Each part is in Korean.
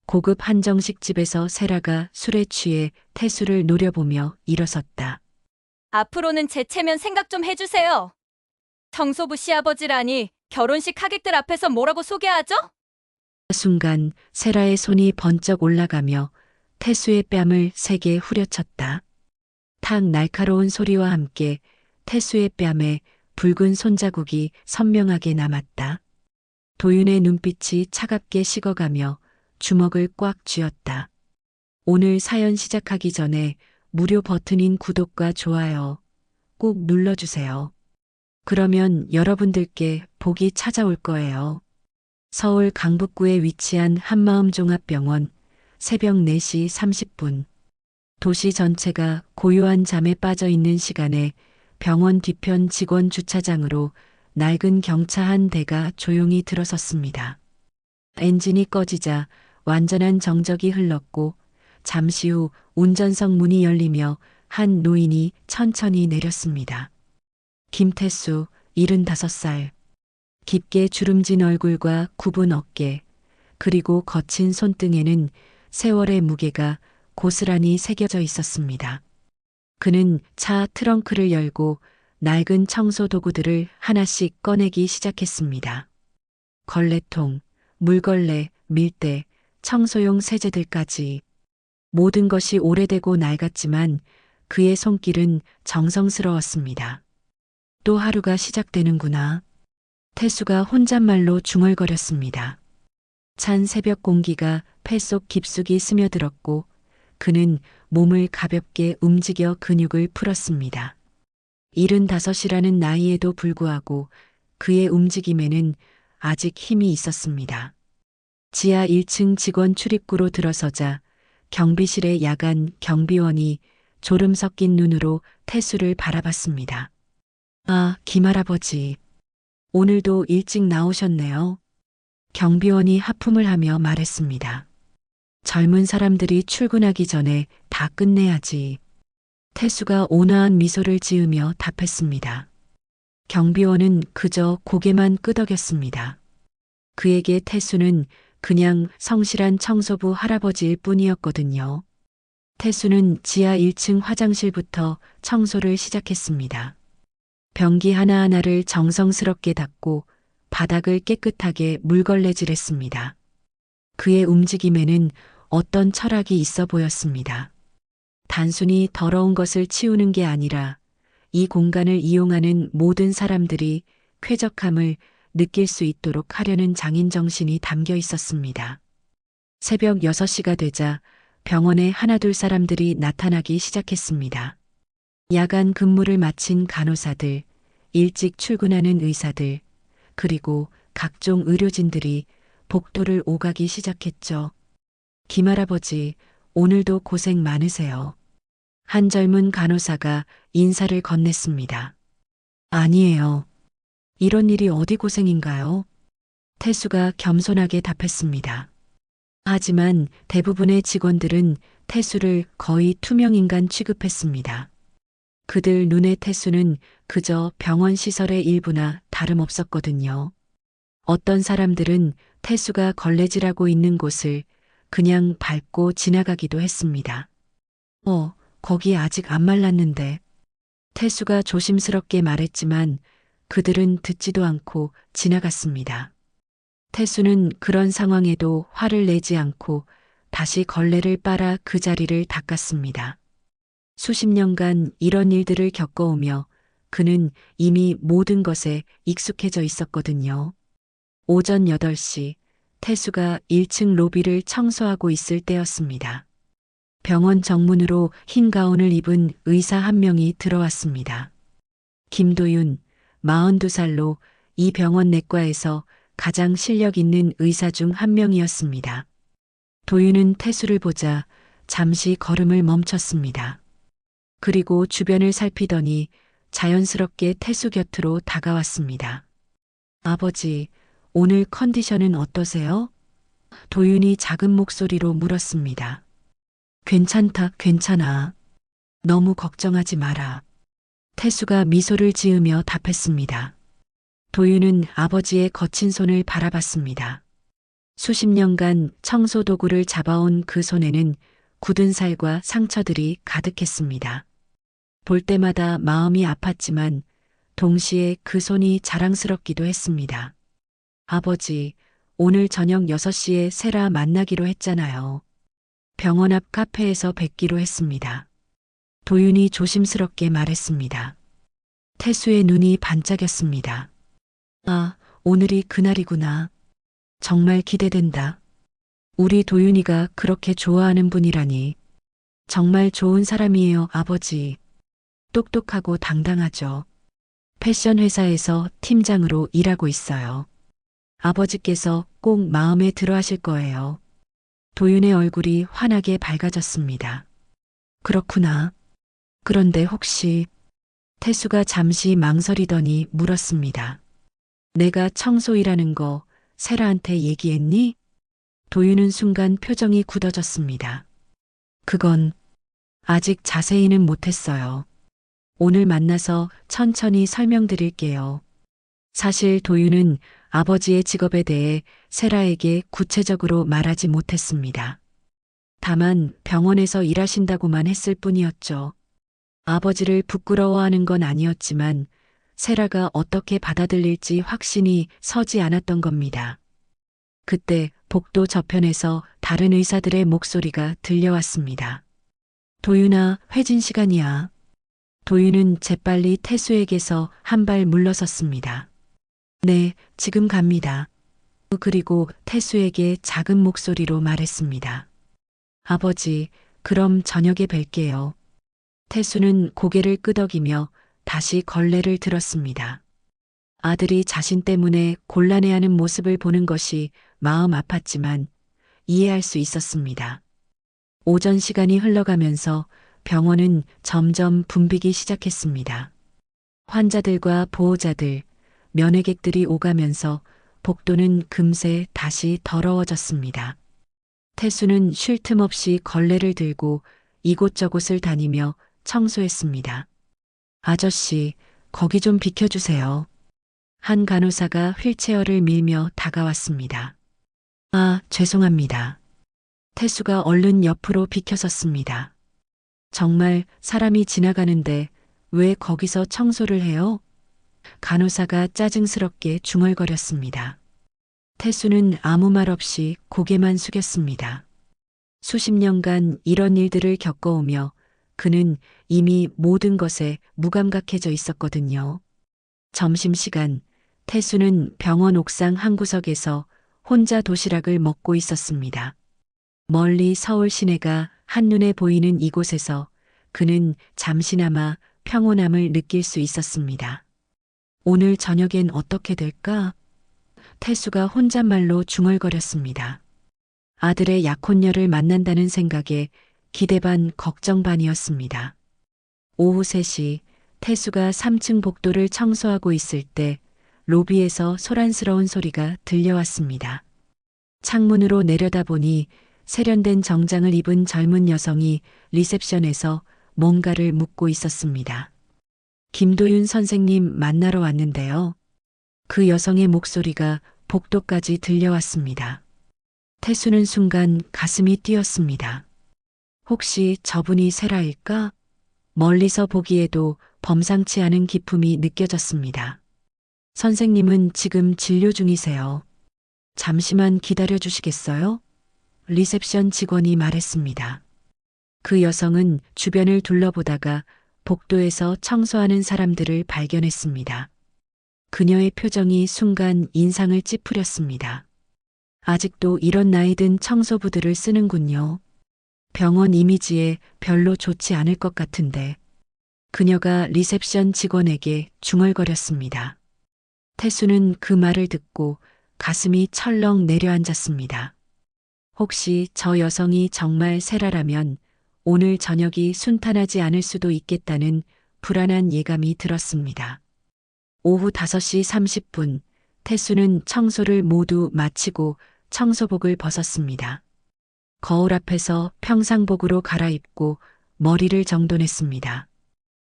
고급 한정식 집에서 세라가 술에 취해 태수를 노려보며 일어섰다. 앞으로는 제 체면 생각 좀 해주세요. 청소부 시아버지라니 결혼식 하객들 앞에서 뭐라고 소개하죠? 순간 세라의 손이 번쩍 올라가며 태수의 뺨을 세게 후려쳤다. 탁 날카로운 소리와 함께 태수의 뺨에 붉은 손자국이 선명하게 남았다. 도윤의 눈빛이 차갑게 식어가며 주먹을 꽉 쥐었다. 오늘 사연 시작하기 전에 무료 버튼인 구독과 좋아요 꼭 눌러주세요. 그러면 여러분들께 복이 찾아올 거예요. 서울 강북구에 위치한 한마음종합병원 새벽 4시 30분. 도시 전체가 고요한 잠에 빠져 있는 시간에 병원 뒤편 직원 주차장으로 낡은 경차 한 대가 조용히 들어섰습니다. 엔진이 꺼지자 완전한 정적이 흘렀고 잠시 후 운전석 문이 열리며 한 노인이 천천히 내렸습니다. 김태수, 75살. 깊게 주름진 얼굴과 굽은 어깨, 그리고 거친 손등에는 세월의 무게가 고스란히 새겨져 있었습니다. 그는 차 트렁크를 열고 낡은 청소 도구들을 하나씩 꺼내기 시작했습니다. 걸레통, 물걸레, 밀대, 청소용 세제들까지 모든 것이 오래되고 낡았지만 그의 손길은 정성스러웠습니다. 또 하루가 시작되는구나. 태수가 혼잣말로 중얼거렸습니다. 찬 새벽 공기가 폐 속 깊숙이 스며들었고 그는 몸을 가볍게 움직여 근육을 풀었습니다. 75이라는 나이에도 불구하고 그의 움직임에는 아직 힘이 있었습니다. 지하 1층 직원 출입구로 들어서자 경비실의 야간 경비원이 졸음 섞인 눈으로 태수를 바라봤습니다. 아, 김할아버지. 오늘도 일찍 나오셨네요. 경비원이 하품을 하며 말했습니다. 젊은 사람들이 출근하기 전에 다 끝내야지. 태수가 온화한 미소를 지으며 답했습니다. 경비원은 그저 고개만 끄덕였습니다. 그에게 태수는 그냥 성실한 청소부 할아버지일 뿐이었거든요. 태수는 지하 1층 화장실부터 청소를 시작했습니다. 변기 하나하나를 정성스럽게 닦고 바닥을 깨끗하게 물걸레질했습니다. 그의 움직임에는 어떤 철학이 있어 보였습니다. 단순히 더러운 것을 치우는 게 아니라 이 공간을 이용하는 모든 사람들이 쾌적함을 느낄 수 있도록 하려는 장인 정신이 담겨 있었습니다. 새벽 6시가 되자 병원에 하나둘 사람들이 나타나기 시작했습니다. 야간 근무를 마친 간호사들, 일찍 출근하는 의사들, 그리고 각종 의료진들이 복도를 오가기 시작했죠. 김할아버지, 오늘도 고생 많으세요. 한 젊은 간호사가 인사를 건넸습니다. 아니에요. 이런 일이 어디 고생인가요? 태수가 겸손하게 답했습니다. 하지만 대부분의 직원들은 태수를 거의 투명인간 취급했습니다. 그들 눈에 태수는 그저 병원 시설의 일부나 다름없었거든요. 어떤 사람들은 태수가 걸레질하고 있는 곳을 그냥 밟고 지나가기도 했습니다. 거기 아직 안 말랐는데. 태수가 조심스럽게 말했지만 그들은 듣지도 않고 지나갔습니다. 태수는 그런 상황에도 화를 내지 않고 다시 걸레를 빨아 그 자리를 닦았습니다. 수십 년간 이런 일들을 겪어오며 그는 이미 모든 것에 익숙해져 있었거든요. 오전 8시 태수가 1층 로비를 청소하고 있을 때였습니다. 병원 정문으로 흰 가운을 입은 의사 한 명이 들어왔습니다. 김도윤, 42살로 이 병원 내과에서 가장 실력 있는 의사 중 한 명이었습니다. 도윤은 태수를 보자 잠시 걸음을 멈췄습니다. 그리고 주변을 살피더니 자연스럽게 태수 곁으로 다가왔습니다. 아버지, 오늘 컨디션은 어떠세요? 도윤이 작은 목소리로 물었습니다. 괜찮다, 괜찮아. 너무 걱정하지 마라. 태수가 미소를 지으며 답했습니다. 도윤은 아버지의 거친 손을 바라봤습니다. 수십 년간 청소 도구를 잡아온 그 손에는 굳은 살과 상처들이 가득했습니다. 볼 때마다 마음이 아팠지만 동시에 그 손이 자랑스럽기도 했습니다. 아버지, 오늘 저녁 6시에 세라 만나기로 했잖아요. 병원 앞 카페에서 뵙기로 했습니다. 도윤이 조심스럽게 말했습니다. 태수의 눈이 반짝였습니다. 아, 오늘이 그날이구나. 정말 기대된다. 우리 도윤이가 그렇게 좋아하는 분이라니. 정말 좋은 사람이에요, 아버지. 똑똑하고 당당하죠. 패션 회사에서 팀장으로 일하고 있어요. 아버지께서 꼭 마음에 들어 하실 거예요. 도윤의 얼굴이 환하게 밝아졌습니다. 그렇구나. 그런데 혹시 태수가 잠시 망설이더니 물었습니다. 내가 청소일하는 거 세라한테 얘기했니? 도윤은 순간 표정이 굳어졌습니다. 그건 아직 자세히는 못했어요. 오늘 만나서 천천히 설명드릴게요. 사실 도윤은 아버지의 직업에 대해 세라에게 구체적으로 말하지 못했습니다. 다만 병원에서 일하신다고만 했을 뿐이었죠. 아버지를 부끄러워하는 건 아니었지만 세라가 어떻게 받아들일지 확신이 서지 않았던 겁니다. 그때 복도 저편에서 다른 의사들의 목소리가 들려왔습니다. 도윤아, 회진 시간이야. 도윤은 재빨리 태수에게서 한 발 물러섰습니다. 네, 지금 갑니다. 그리고 태수에게 작은 목소리로 말했습니다. 아버지, 그럼 저녁에 뵐게요. 태수는 고개를 끄덕이며 다시 걸레를 들었습니다. 아들이 자신 때문에 곤란해하는 모습을 보는 것이 마음 아팠지만 이해할 수 있었습니다. 오전 시간이 흘러가면서 병원은 점점 붐비기 시작했습니다. 환자들과 보호자들, 면회객들이 오가면서 복도는 금세 다시 더러워졌습니다. 태수는 쉴 틈 없이 걸레를 들고 이곳저곳을 다니며 청소했습니다. 아저씨, 거기 좀 비켜주세요. 한 간호사가 휠체어를 밀며 다가왔습니다. 아, 죄송합니다. 태수가 얼른 옆으로 비켜섰습니다. 정말 사람이 지나가는데 왜 거기서 청소를 해요? 간호사가 짜증스럽게 중얼거렸습니다. 태수는 아무 말 없이 고개만 숙였습니다. 수십 년간 이런 일들을 겪어오며 그는 이미 모든 것에 무감각해져 있었거든요. 점심시간, 태수는 병원 옥상 한 구석에서 혼자 도시락을 먹고 있었습니다. 멀리 서울 시내가 한눈에 보이는 이곳에서 그는 잠시나마 평온함을 느낄 수 있었습니다. 오늘 저녁엔 어떻게 될까? 태수가 혼잣말로 중얼거렸습니다. 아들의 약혼녀를 만난다는 생각에 기대 반 걱정 반이었습니다. 오후 3시 태수가 3층 복도를 청소하고 있을 때 로비에서 소란스러운 소리가 들려왔습니다. 창문으로 내려다보니 세련된 정장을 입은 젊은 여성이 리셉션에서 뭔가를 묻고 있었습니다. 김도윤 선생님 만나러 왔는데요. 그 여성의 목소리가 복도까지 들려왔습니다. 태수는 순간 가슴이 뛰었습니다. 혹시 저분이 세라일까? 멀리서 보기에도 범상치 않은 기품이 느껴졌습니다. 선생님은 지금 진료 중이세요. 잠시만 기다려 주시겠어요? 리셉션 직원이 말했습니다. 그 여성은 주변을 둘러보다가 복도에서 청소하는 사람들을 발견했습니다. 그녀의 표정이 순간 인상을 찌푸렸습니다. 아직도 이런 나이 든 청소부들을 쓰는군요. 병원 이미지에 별로 좋지 않을 것 같은데. 그녀가 리셉션 직원에게 중얼거렸습니다. 태수는 그 말을 듣고 가슴이 철렁 내려앉았습니다. 혹시 저 여성이 정말 세라라면 오늘 저녁이 순탄하지 않을 수도 있겠다는 불안한 예감이 들었습니다. 오후 5시 30분, 태수는 청소를 모두 마치고 청소복을 벗었습니다. 거울 앞에서 평상복으로 갈아입고 머리를 정돈했습니다.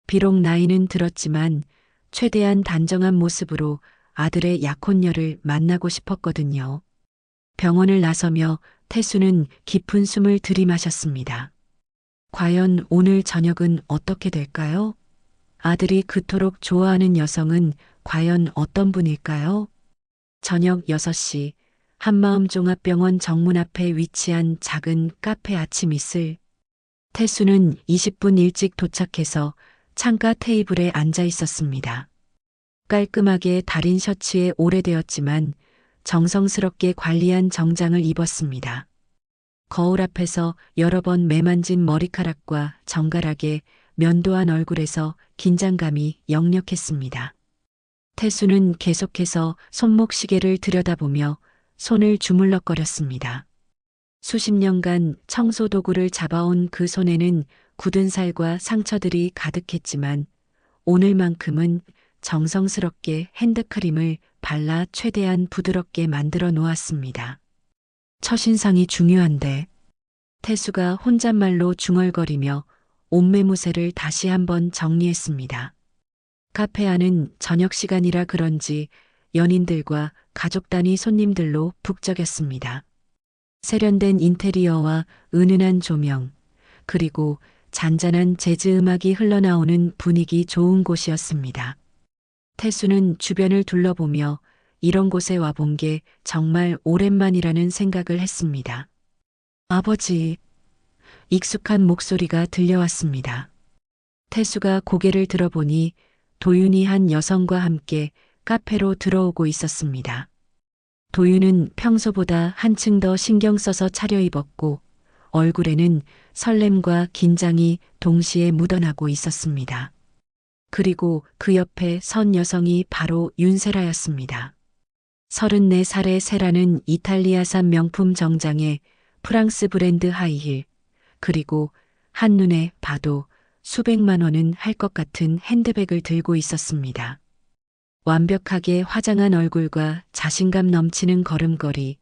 비록 나이는 들었지만 최대한 단정한 모습으로 아들의 약혼녀를 만나고 싶었거든요. 병원을 나서며 태수는 깊은 숨을 들이마셨습니다. 과연 오늘 저녁은 어떻게 될까요? 아들이 그토록 좋아하는 여성은 과연 어떤 분일까요? 저녁 6시 한마음종합병원 정문 앞에 위치한 작은 카페 아침 이슬. 태수는 20분 일찍 도착해서 창가 테이블에 앉아 있었습니다. 깔끔하게 다린 셔츠에 오래되었지만 정성스럽게 관리한 정장을 입었습니다. 거울 앞에서 여러 번 매만진 머리카락과 정갈하게 면도한 얼굴에서 긴장감이 역력했습니다. 태수는 계속해서 손목시계를 들여다보며 손을 주물럭거렸습니다. 수십 년간 청소 도구를 잡아온 그 손에는 굳은 살과 상처들이 가득했지만 오늘만큼은 정성스럽게 핸드크림을 발라 최대한 부드럽게 만들어 놓았습니다. 첫인상이 중요한데 태수가 혼잣말로 중얼거리며 옷매무새를 다시 한번 정리했습니다. 카페 안은 저녁 시간이라 그런지 연인들과 가족 단위 손님들로 북적였습니다. 세련된 인테리어와 은은한 조명, 그리고 잔잔한 재즈 음악이 흘러나오는 분위기 좋은 곳이었습니다. 태수는 주변을 둘러보며 이런 곳에 와본 게 정말 오랜만이라는 생각을 했습니다. 아버지, 익숙한 목소리가 들려왔습니다. 태수가 고개를 들어보니 도윤이 한 여성과 함께 카페로 들어오고 있었습니다. 도윤은 평소보다 한층 더 신경 써서 차려입었고 얼굴에는 설렘과 긴장이 동시에 묻어나고 있었습니다. 그리고 그 옆에 선 여성이 바로 윤세라였습니다. 34살의 세라는 이탈리아산 명품 정장에 프랑스 브랜드 하이힐, 그리고 한눈에 봐도 수백만 원은 할 것 같은 핸드백을 들고 있었습니다. 완벽하게 화장한 얼굴과 자신감 넘치는 걸음걸이,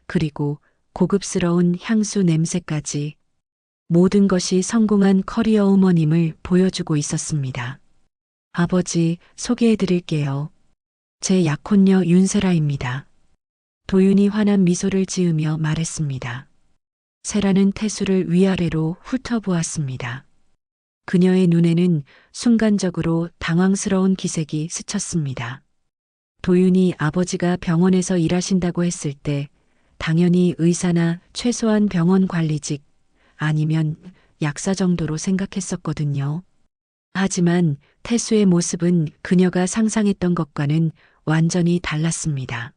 그리고 고급스러운 향수 냄새까지 모든 것이 성공한 커리어 우먼임을 보여주고 있었습니다. 아버지, 소개해 드릴게요. 제 약혼녀 윤세라입니다. 도윤이 환한 미소를 지으며 말했습니다. 세라는 태수를 위아래로 훑어보았습니다. 그녀의 눈에는 순간적으로 당황스러운 기색이 스쳤습니다. 도윤이 아버지가 병원에서 일하신다고 했을 때 당연히 의사나 최소한 병원 관리직 아니면 약사 정도로 생각했었거든요. 하지만 태수의 모습은 그녀가 상상했던 것과는 완전히 달랐습니다.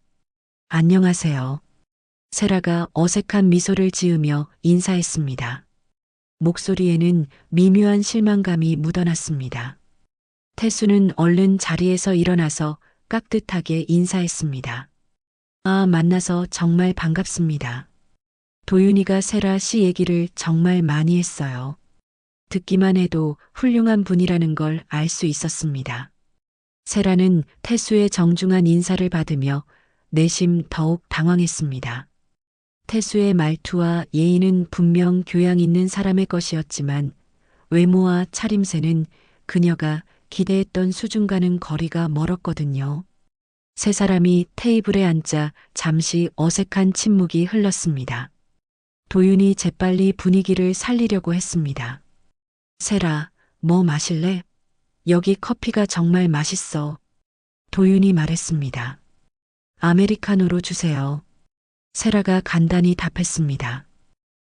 안녕하세요. 세라가 어색한 미소를 지으며 인사했습니다. 목소리에는 미묘한 실망감이 묻어났습니다. 태수는 얼른 자리에서 일어나서 깍듯하게 인사했습니다. 아, 만나서 정말 반갑습니다. 도윤이가 세라 씨 얘기를 정말 많이 했어요. 듣기만 해도 훌륭한 분이라는 걸 알 수 있었습니다. 세라는 태수의 정중한 인사를 받으며 내심 더욱 당황했습니다. 태수의 말투와 예의는 분명 교양 있는 사람의 것이었지만 외모와 차림새는 그녀가 기대했던 수준과는 거리가 멀었거든요. 세 사람이 테이블에 앉자 잠시 어색한 침묵이 흘렀습니다. 도윤이 재빨리 분위기를 살리려고 했습니다. 세라, 뭐 마실래? 여기 커피가 정말 맛있어. 도윤이 말했습니다. 아메리카노로 주세요. 세라가 간단히 답했습니다.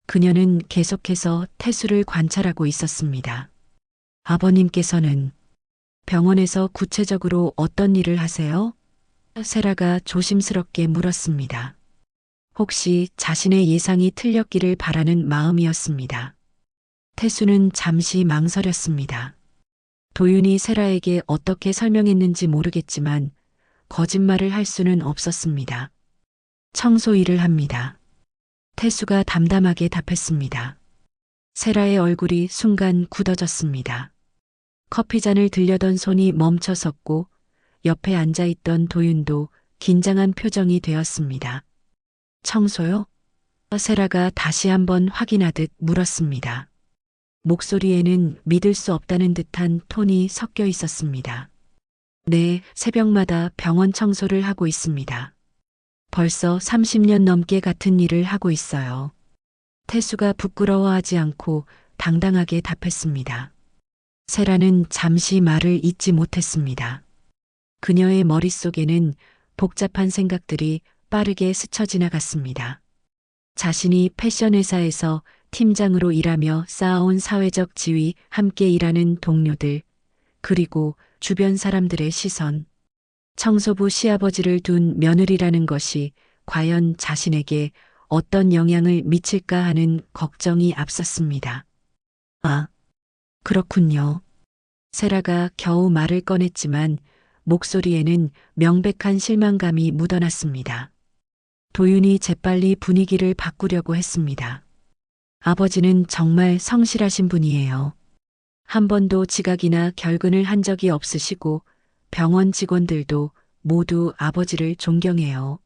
그녀는 계속해서 태수를 관찰하고 있었습니다. 아버님께서는 병원에서 구체적으로 어떤 일을 하세요? 세라가 조심스럽게 물었습니다. 혹시 자신의 예상이 틀렸기를 바라는 마음이었습니다. 태수는 잠시 망설였습니다. 도윤이 세라에게 어떻게 설명했는지 모르겠지만 거짓말을 할 수는 없었습니다. 청소 일을 합니다. 태수가 담담하게 답했습니다. 세라의 얼굴이 순간 굳어졌습니다. 커피잔을 들려던 손이 멈춰섰고 옆에 앉아있던 도윤도 긴장한 표정이 되었습니다. 청소요? 세라가 다시 한번 확인하듯 물었습니다. 목소리에는 믿을 수 없다는 듯한 톤이 섞여 있었습니다. 네, 새벽마다 병원 청소를 하고 있습니다. 벌써 30년 넘게 같은 일을 하고 있어요. 태수가 부끄러워하지 않고 당당하게 답했습니다. 세라는 잠시 말을 잇지 못했습니다. 그녀의 머릿속에는 복잡한 생각들이 빠르게 스쳐 지나갔습니다. 자신이 패션 회사에서 팀장으로 일하며 쌓아온 사회적 지위, 함께 일하는 동료들, 그리고 주변 사람들의 시선, 청소부 시아버지를 둔 며느리라는 것이 과연 자신에게 어떤 영향을 미칠까 하는 걱정이 앞섰습니다. 아, 그렇군요. 세라가 겨우 말을 꺼냈지만 목소리에는 명백한 실망감이 묻어났습니다. 도윤이 재빨리 분위기를 바꾸려고 했습니다. 아버지는 정말 성실하신 분이에요. 한 번도 지각이나 결근을 한 적이 없으시고 병원 직원들도 모두 아버지를 존경해요.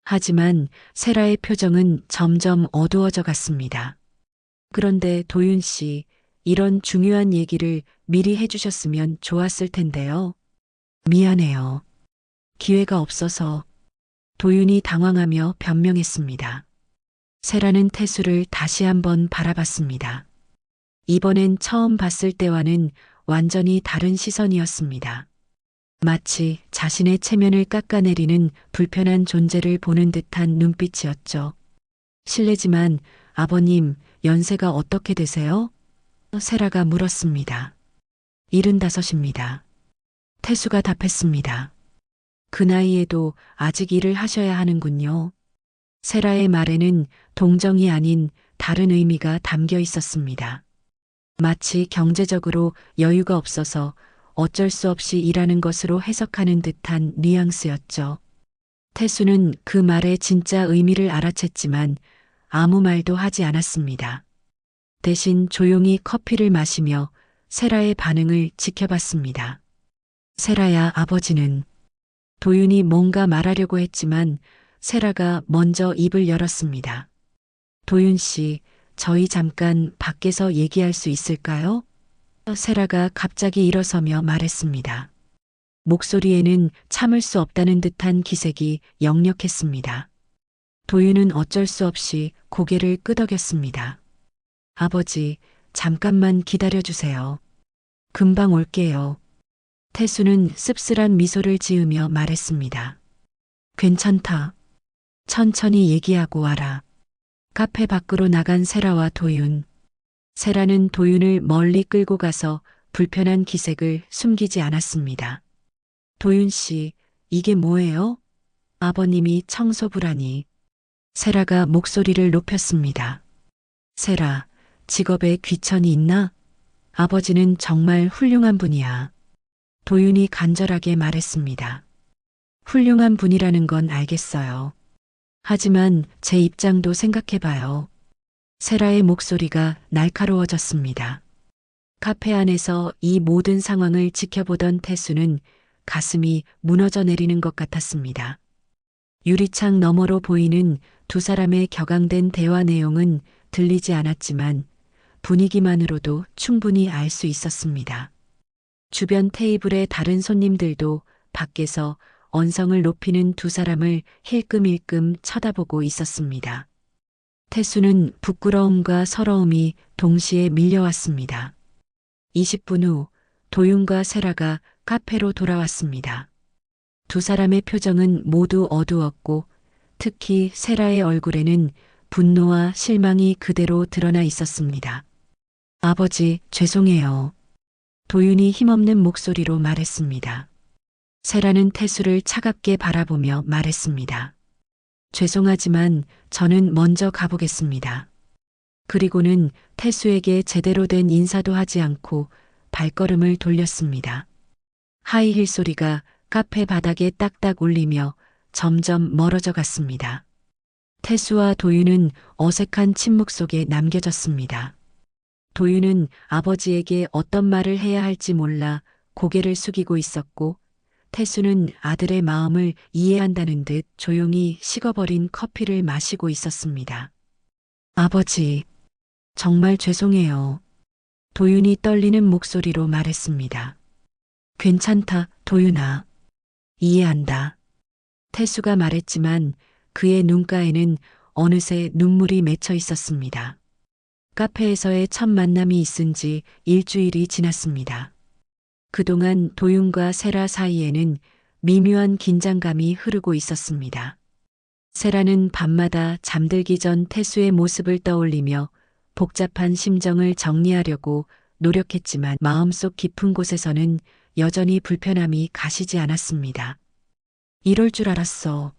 하지만 세라의 표정은 점점 어두워져 갔습니다. 그런데 도윤 씨, 이런 중요한 얘기를 미리 해주셨으면 좋았을 텐데요. 미안해요. 기회가 없어서. 도윤이 당황하며 변명했습니다. 세라는 태수를 다시 한번 바라봤습니다. 이번엔 처음 봤을 때와는 완전히 다른 시선이었습니다. 마치 자신의 체면을 깎아내리는 불편한 존재를 보는 듯한 눈빛이었죠. 실례지만 아버님, 연세가 어떻게 되세요? 세라가 물었습니다. 75입니다. 태수가 답했습니다. 그 나이에도 아직 일을 하셔야 하는군요. 세라의 말에는 동정이 아닌 다른 의미가 담겨 있었습니다. 마치 경제적으로 여유가 없어서 어쩔 수 없이 일하는 것으로 해석하는 듯한 뉘앙스였죠. 태수는 그 말의 진짜 의미를 알아챘지만 아무 말도 하지 않았습니다. 대신 조용히 커피를 마시며 세라의 반응을 지켜봤습니다. 세라야, 아버지는. 도윤이 뭔가 말하려고 했지만 세라가 먼저 입을 열었습니다. 도윤 씨, 저희 잠깐 밖에서 얘기할 수 있을까요? 세라가 갑자기 일어서며 말했습니다. 목소리에는 참을 수 없다는 듯한 기색이 역력했습니다. 도윤은 어쩔 수 없이 고개를 끄덕였습니다. 아버지, 잠깐만 기다려주세요. 금방 올게요. 태수는 씁쓸한 미소를 지으며 말했습니다. 괜찮다. 천천히 얘기하고 와라. 카페 밖으로 나간 세라와 도윤. 세라는 도윤을 멀리 끌고 가서 불편한 기색을 숨기지 않았습니다. 도윤 씨, 이게 뭐예요? 아버님이 청소부라니. 세라가 목소리를 높였습니다. 세라, 직업에 귀천이 있나? 아버지는 정말 훌륭한 분이야. 도윤이 간절하게 말했습니다. 훌륭한 분이라는 건 알겠어요. 하지만 제 입장도 생각해봐요. 세라의 목소리가 날카로워졌습니다. 카페 안에서 이 모든 상황을 지켜보던 태수는 가슴이 무너져 내리는 것 같았습니다. 유리창 너머로 보이는 두 사람의 격앙된 대화 내용은 들리지 않았지만 분위기만으로도 충분히 알 수 있었습니다. 주변 테이블의 다른 손님들도 밖에서 언성을 높이는 두 사람을 힐끔힐끔 쳐다보고 있었습니다. 태수는 부끄러움과 서러움이 동시에 밀려왔습니다. 20분 후 도윤과 세라가 카페로 돌아왔습니다. 두 사람의 표정은 모두 어두웠고 특히 세라의 얼굴에는 분노와 실망이 그대로 드러나 있었습니다. 아버지, 죄송해요. 도윤이 힘없는 목소리로 말했습니다. 세라는 태수를 차갑게 바라보며 말했습니다. 죄송하지만 저는 먼저 가보겠습니다. 그리고는 태수에게 제대로 된 인사도 하지 않고 발걸음을 돌렸습니다. 하이힐 소리가 카페 바닥에 딱딱 울리며 점점 멀어져 갔습니다. 태수와 도윤은 어색한 침묵 속에 남겨졌습니다. 도윤은 아버지에게 어떤 말을 해야 할지 몰라 고개를 숙이고 있었고 태수는 아들의 마음을 이해한다는 듯 조용히 식어버린 커피를 마시고 있었습니다. 아버지, 정말 죄송해요. 도윤이 떨리는 목소리로 말했습니다. 괜찮다, 도윤아. 이해한다. 태수가 말했지만 그의 눈가에는 어느새 눈물이 맺혀 있었습니다. 카페에서의 첫 만남이 있은 지 일주일이 지났습니다. 그동안 도윤과 세라 사이에는 미묘한 긴장감이 흐르고 있었습니다. 세라는 밤마다 잠들기 전 태수의 모습을 떠올리며 복잡한 심정을 정리하려고 노력했지만 마음속 깊은 곳에서는 여전히 불편함이 가시지 않았습니다. 이럴 줄 알았어.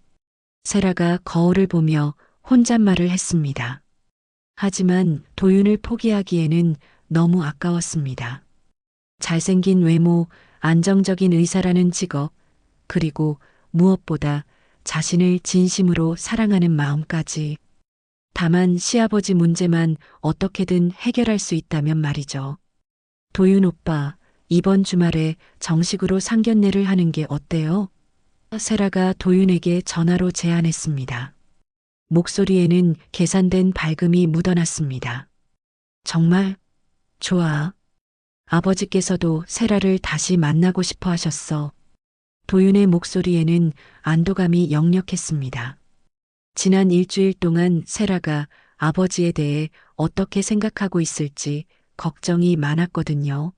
세라가 거울을 보며 혼잣말을 했습니다. 하지만 도윤을 포기하기에는 너무 아까웠습니다. 잘생긴 외모, 안정적인 의사라는 직업, 그리고 무엇보다 자신을 진심으로 사랑하는 마음까지. 다만 시아버지 문제만 어떻게든 해결할 수 있다면 말이죠. 도윤 오빠, 이번 주말에 정식으로 상견례를 하는 게 어때요? 세라가 도윤에게 전화로 제안했습니다. 목소리에는 계산된 밝음이 묻어났습니다. 정말? 좋아. 아버지께서도 세라를 다시 만나고 싶어 하셨어. 도윤의 목소리에는 안도감이 역력했습니다. 지난 일주일 동안 세라가 아버지에 대해 어떻게 생각하고 있을지 걱정이 많았거든요.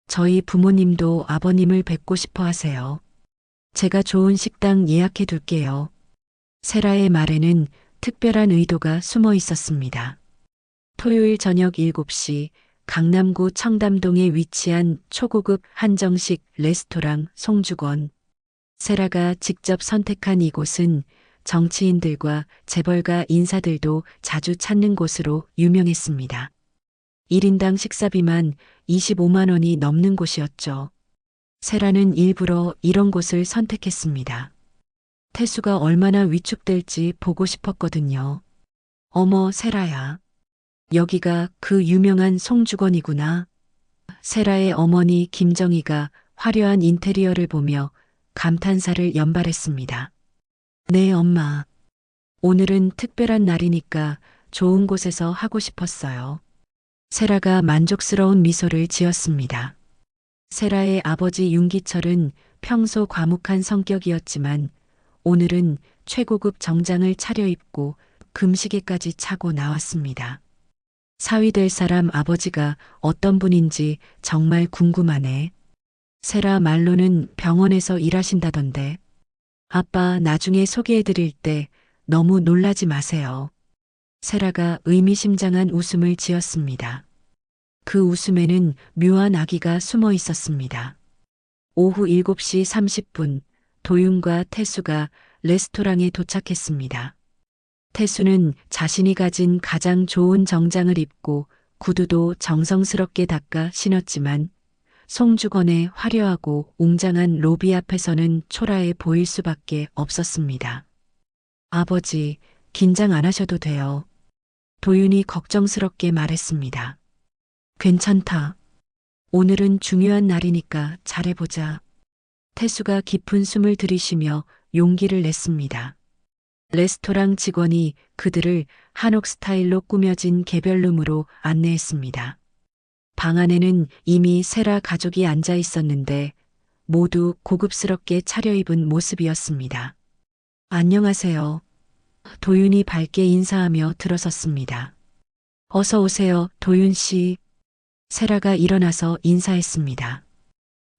저희 부모님도 아버님을 뵙고 싶어 하세요. 제가 좋은 식당 예약해 둘게요. 세라의 말에는 특별한 의도가 숨어 있었습니다. 토요일 저녁 7시 강남구 청담동에 위치한 초고급 한정식 레스토랑 송주건. 세라가 직접 선택한 이곳은 정치인들과 재벌가 인사들도 자주 찾는 곳으로 유명했습니다. 1인당 식사비만 25만 원이 넘는 곳이었죠. 세라는 일부러 이런 곳을 선택했습니다. 태수가 얼마나 위축될지 보고 싶었거든요. 어머, 세라야. 여기가 그 유명한 송주건이구나. 세라의 어머니 김정희가 화려한 인테리어를 보며 감탄사를 연발했습니다. 네, 엄마. 오늘은 특별한 날이니까 좋은 곳에서 하고 싶었어요. 세라가 만족스러운 미소를 지었습니다. 세라의 아버지 윤기철은 평소 과묵한 성격이었지만 오늘은 최고급 정장을 차려입고 금시계까지 차고 나왔습니다. 사위 될 사람 아버지가 어떤 분인지 정말 궁금하네. 세라 말로는 병원에서 일하신다던데. 아빠 나중에 소개해드릴 때 너무 놀라지 마세요. 세라가 의미심장한 웃음을 지었습니다. 그 웃음에는 묘한 악의가 숨어 있었습니다. 오후 7시 30분 도윤과 태수가 레스토랑에 도착했습니다. 태수는 자신이 가진 가장 좋은 정장을 입고 구두도 정성스럽게 닦아 신었지만 송주건의 화려하고 웅장한 로비 앞에서는 초라해 보일 수밖에 없었습니다. 아버지, 긴장 안 하셔도 돼요. 도윤이 걱정스럽게 말했습니다. 괜찮다. 오늘은 중요한 날이니까 잘해보자. 태수가 깊은 숨을 들이쉬며 용기를 냈습니다. 레스토랑 직원이 그들을 한옥 스타일로 꾸며진 개별룸으로 안내했습니다. 방 안에는 이미 세라 가족이 앉아 있었는데 모두 고급스럽게 차려입은 모습이었습니다. 안녕하세요. 도윤이 밝게 인사하며 들어섰습니다. 어서 오세요, 도윤 씨. 세라가 일어나서 인사했습니다.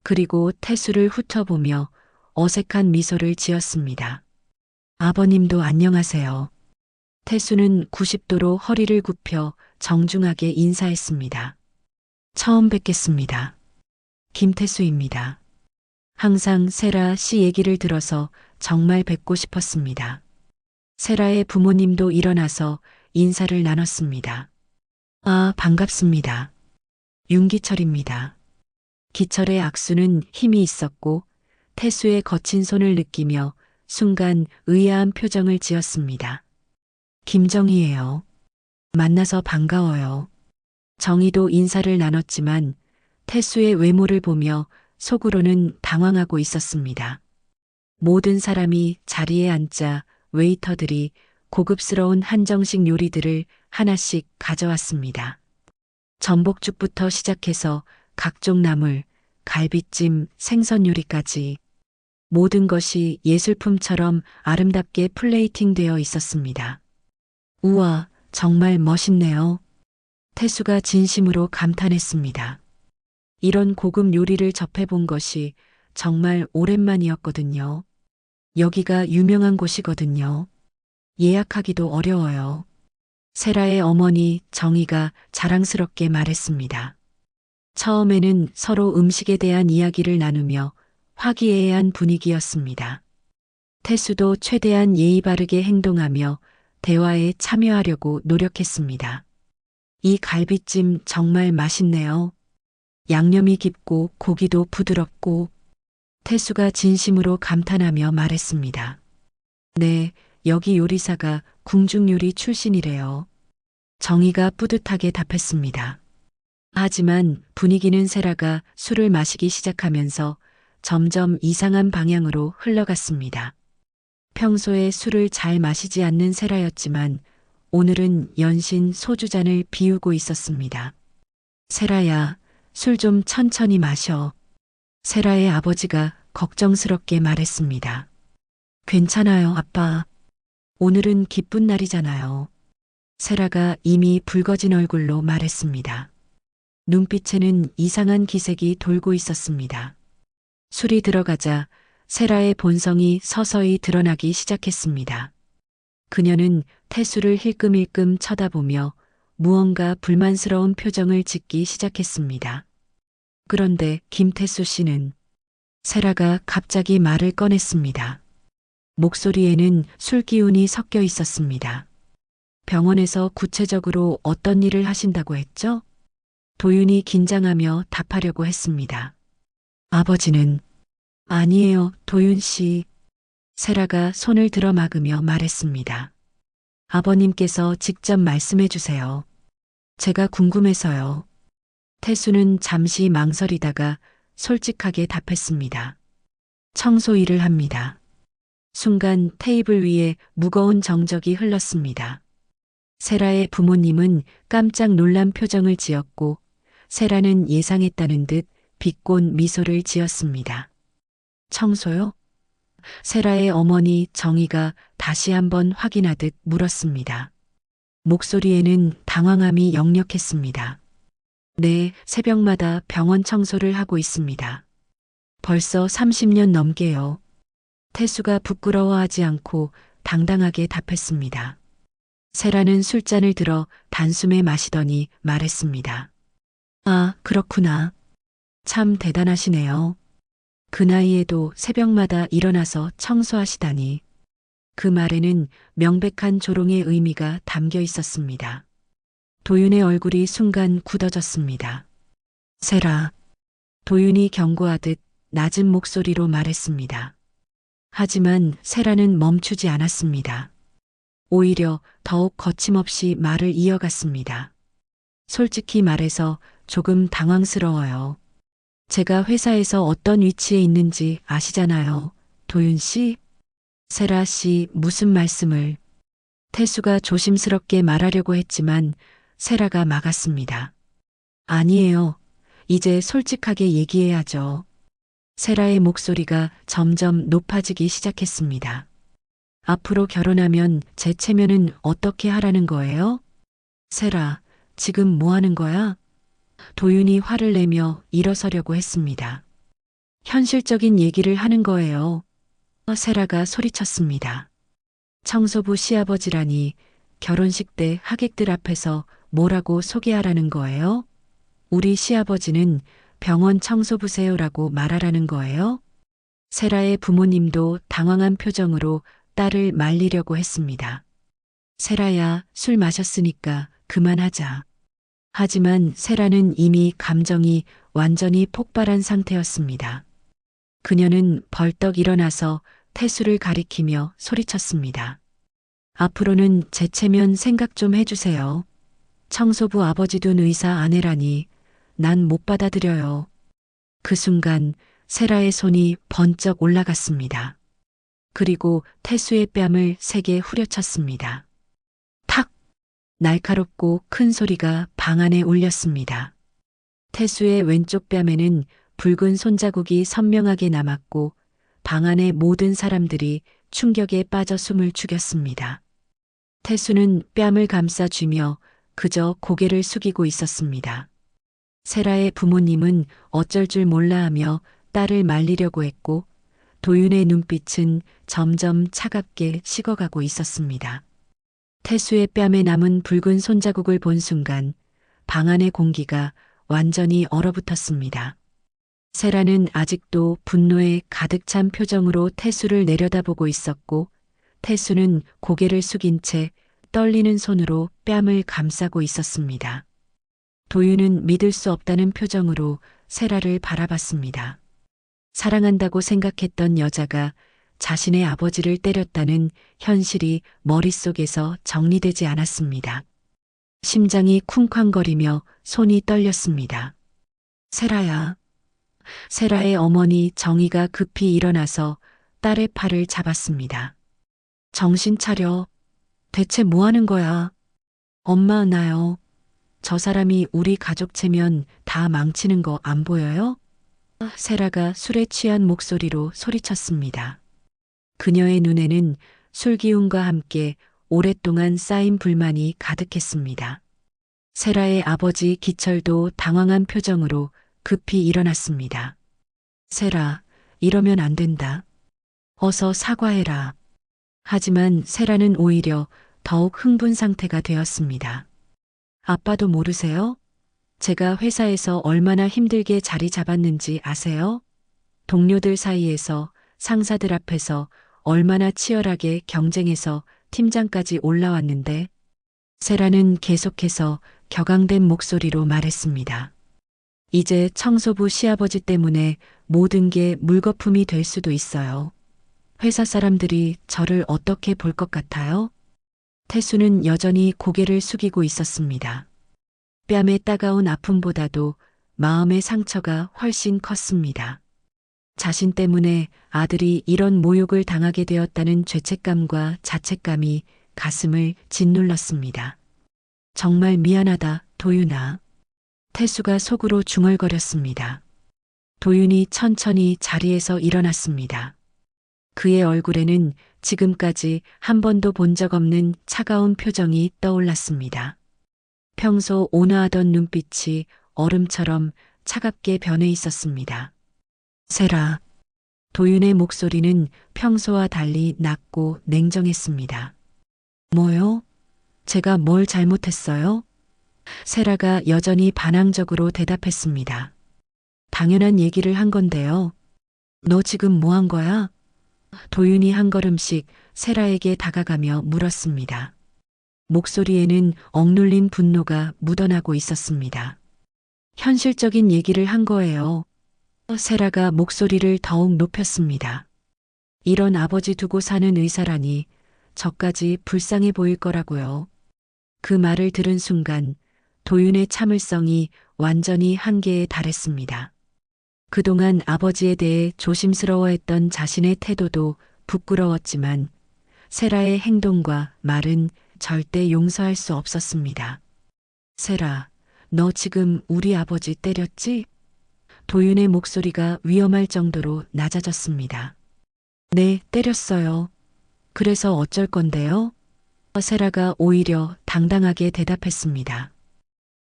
그리고 태수를 훑어보며 어색한 미소를 지었습니다. 아버님도 안녕하세요. 태수는 90도로 허리를 굽혀 정중하게 인사했습니다. 처음 뵙겠습니다. 김태수입니다. 항상 세라 씨 얘기를 들어서 정말 뵙고 싶었습니다. 세라의 부모님도 일어나서 인사를 나눴습니다. 아, 반갑습니다. 윤기철입니다. 기철의 악수는 힘이 있었고 태수의 거친 손을 느끼며 순간 의아한 표정을 지었습니다. 김정희예요. 만나서 반가워요. 정희도 인사를 나눴지만 태수의 외모를 보며 속으로는 당황하고 있었습니다. 모든 사람이 자리에 앉자 웨이터들이 고급스러운 한정식 요리들을 하나씩 가져왔습니다. 전복죽부터 시작해서 각종 나물, 갈비찜, 생선 요리까지. 모든 것이 예술품처럼 아름답게 플레이팅 되어 있었습니다. 우와, 정말 멋있네요. 태수가 진심으로 감탄했습니다. 이런 고급 요리를 접해본 것이 정말 오랜만이었거든요. 여기가 유명한 곳이거든요. 예약하기도 어려워요. 세라의 어머니 정희가 자랑스럽게 말했습니다. 처음에는 서로 음식에 대한 이야기를 나누며 화기애애한 분위기였습니다. 태수도 최대한 예의 바르게 행동하며 대화에 참여하려고 노력했습니다. 이 갈비찜 정말 맛있네요. 양념이 깊고 고기도 부드럽고 태수가 진심으로 감탄하며 말했습니다. 네, 여기 요리사가 궁중요리 출신이래요. 정희가 뿌듯하게 답했습니다. 하지만 분위기는 세라가 술을 마시기 시작하면서 점점 이상한 방향으로 흘러갔습니다. 평소에 술을 잘 마시지 않는 세라였지만 오늘은 연신 소주잔을 비우고 있었습니다. 세라야, 술 좀 천천히 마셔. 세라의 아버지가 걱정스럽게 말했습니다. 괜찮아요, 아빠. 오늘은 기쁜 날이잖아요. 세라가 이미 붉어진 얼굴로 말했습니다. 눈빛에는 이상한 기색이 돌고 있었습니다. 술이 들어가자 세라의 본성이 서서히 드러나기 시작했습니다. 그녀는 태수를 힐끔힐끔 쳐다보며 무언가 불만스러운 표정을 짓기 시작했습니다. 그런데 김태수 씨는 세라가 갑자기 말을 꺼냈습니다. 목소리에는 술 기운이 섞여 있었습니다. 병원에서 구체적으로 어떤 일을 하신다고 했죠? 도윤이 긴장하며 답하려고 했습니다. 아버지는 아니에요, 도윤 씨. 세라가 손을 들어 막으며 말했습니다. 아버님께서 직접 말씀해 주세요. 제가 궁금해서요. 태수는 잠시 망설이다가 솔직하게 답했습니다. 청소 일을 합니다. 순간 테이블 위에 무거운 정적이 흘렀습니다. 세라의 부모님은 깜짝 놀란 표정을 지었고 세라는 예상했다는 듯 비꼰 미소를 지었습니다. 청소요? 세라의 어머니 정희가 다시 한번 확인하듯 물었습니다. 목소리에는 당황함이 역력했습니다. 네, 새벽마다 병원 청소를 하고 있습니다. 벌써 30년 넘게요. 태수가 부끄러워하지 않고 당당하게 답했습니다. 세라는 술잔을 들어 단숨에 마시더니 말했습니다. 아, 그렇구나. 참 대단하시네요. 그 나이에도 새벽마다 일어나서 청소하시다니. 그 말에는 명백한 조롱의 의미가 담겨 있었습니다. 도윤의 얼굴이 순간 굳어졌습니다. 세라. 도윤이 경고하듯 낮은 목소리로 말했습니다. 하지만 세라는 멈추지 않았습니다. 오히려 더욱 거침없이 말을 이어갔습니다. 솔직히 말해서 조금 당황스러워요. 제가 회사에서 어떤 위치에 있는지 아시잖아요, 도윤 씨? 세라 씨, 무슨 말씀을? 태수가 조심스럽게 말하려고 했지만 세라가 막았습니다. 아니에요. 이제 솔직하게 얘기해야죠. 세라의 목소리가 점점 높아지기 시작했습니다. 앞으로 결혼하면 제 체면은 어떻게 하라는 거예요? 세라, 지금 뭐 하는 거야? 도윤이 화를 내며 일어서려고 했습니다. 현실적인 얘기를 하는 거예요. 세라가 소리쳤습니다. 청소부 시아버지라니 결혼식 때 하객들 앞에서 뭐라고 소개하라는 거예요? 우리 시아버지는 병원 청소부세요라고 말하라는 거예요? 세라의 부모님도 당황한 표정으로 딸을 말리려고 했습니다. 세라야, 술 마셨으니까 그만하자. 하지만 세라는 이미 감정이 완전히 폭발한 상태였습니다. 그녀는 벌떡 일어나서 태수를 가리키며 소리쳤습니다. 앞으로는 제 체면 생각 좀 해주세요. 청소부 아버지 둔 의사 아내라니 난 못 받아들여요. 그 순간 세라의 손이 번쩍 올라갔습니다. 그리고 태수의 뺨을 세게 후려쳤습니다. 탁! 날카롭고 큰 소리가 방 안에 울렸습니다. 태수의 왼쪽 뺨에는 붉은 손자국이 선명하게 남았고 방 안의 모든 사람들이 충격에 빠져 숨을 죽였습니다. 태수는 뺨을 감싸쥐며 그저 고개를 숙이고 있었습니다. 세라의 부모님은 어쩔 줄 몰라 하며 딸을 말리려고 했고 도윤의 눈빛은 점점 차갑게 식어가고 있었습니다. 태수의 뺨에 남은 붉은 손자국을 본 순간 방 안의 공기가 완전히 얼어붙었습니다. 세라는 아직도 분노에 가득 찬 표정으로 태수를 내려다보고 있었고 태수는 고개를 숙인 채 떨리는 손으로 뺨을 감싸고 있었습니다. 도윤은 믿을 수 없다는 표정으로 세라를 바라봤습니다. 사랑한다고 생각했던 여자가 자신의 아버지를 때렸다는 현실이 머릿속에서 정리되지 않았습니다. 심장이 쿵쾅거리며 손이 떨렸습니다. 세라야. 세라의 어머니 정희가 급히 일어나서 딸의 팔을 잡았습니다. 정신 차려. 대체 뭐 하는 거야? 엄마 나요. 저 사람이 우리 가족체면 다 망치는 거 안 보여요? 세라가 술에 취한 목소리로 소리쳤습니다. 그녀의 눈에는 술 기운과 함께 오랫동안 쌓인 불만이 가득했습니다. 세라의 아버지 기철도 당황한 표정으로 급히 일어났습니다. 세라, 이러면 안 된다. 어서 사과해라. 하지만 세라는 오히려 더욱 흥분 상태가 되었습니다. 아빠도 모르세요? 제가 회사에서 얼마나 힘들게 자리 잡았는지 아세요? 동료들 사이에서, 상사들 앞에서 얼마나 치열하게 경쟁해서 팀장까지 올라왔는데 세라는 계속해서 격앙된 목소리로 말했습니다. 이제 청소부 시아버지 때문에 모든 게 물거품이 될 수도 있어요. 회사 사람들이 저를 어떻게 볼 것 같아요? 태수는 여전히 고개를 숙이고 있었습니다. 뺨의 따가운 아픔보다도 마음의 상처가 훨씬 컸습니다. 자신 때문에 아들이 이런 모욕을 당하게 되었다는 죄책감과 자책감이 가슴을 짓눌렀습니다. 정말 미안하다, 도윤아. 태수가 속으로 중얼거렸습니다. 도윤이 천천히 자리에서 일어났습니다. 그의 얼굴에는 지금까지 한 번도 본 적 없는 차가운 표정이 떠올랐습니다. 평소 온화하던 눈빛이 얼음처럼 차갑게 변해 있었습니다. 세라. 도윤의 목소리는 평소와 달리 낮고 냉정했습니다. 뭐요? 제가 뭘 잘못했어요? 세라가 여전히 반항적으로 대답했습니다. 당연한 얘기를 한 건데요. 너 지금 뭐 한 거야? 도윤이 한 걸음씩 세라에게 다가가며 물었습니다. 목소리에는 억눌린 분노가 묻어나고 있었습니다. 현실적인 얘기를 한 거예요. 세라가 목소리를 더욱 높였습니다. 이런 아버지 두고 사는 의사라니 저까지 불쌍해 보일 거라고요. 그 말을 들은 순간 도윤의 참을성이 완전히 한계에 달했습니다. 그동안 아버지에 대해 조심스러워했던 자신의 태도도 부끄러웠지만 세라의 행동과 말은 절대 용서할 수 없었습니다. 세라, 너 지금 우리 아버지 때렸지? 도윤의 목소리가 위험할 정도로 낮아졌습니다. 네, 때렸어요. 그래서 어쩔 건데요? 세라가 오히려 당당하게 대답했습니다.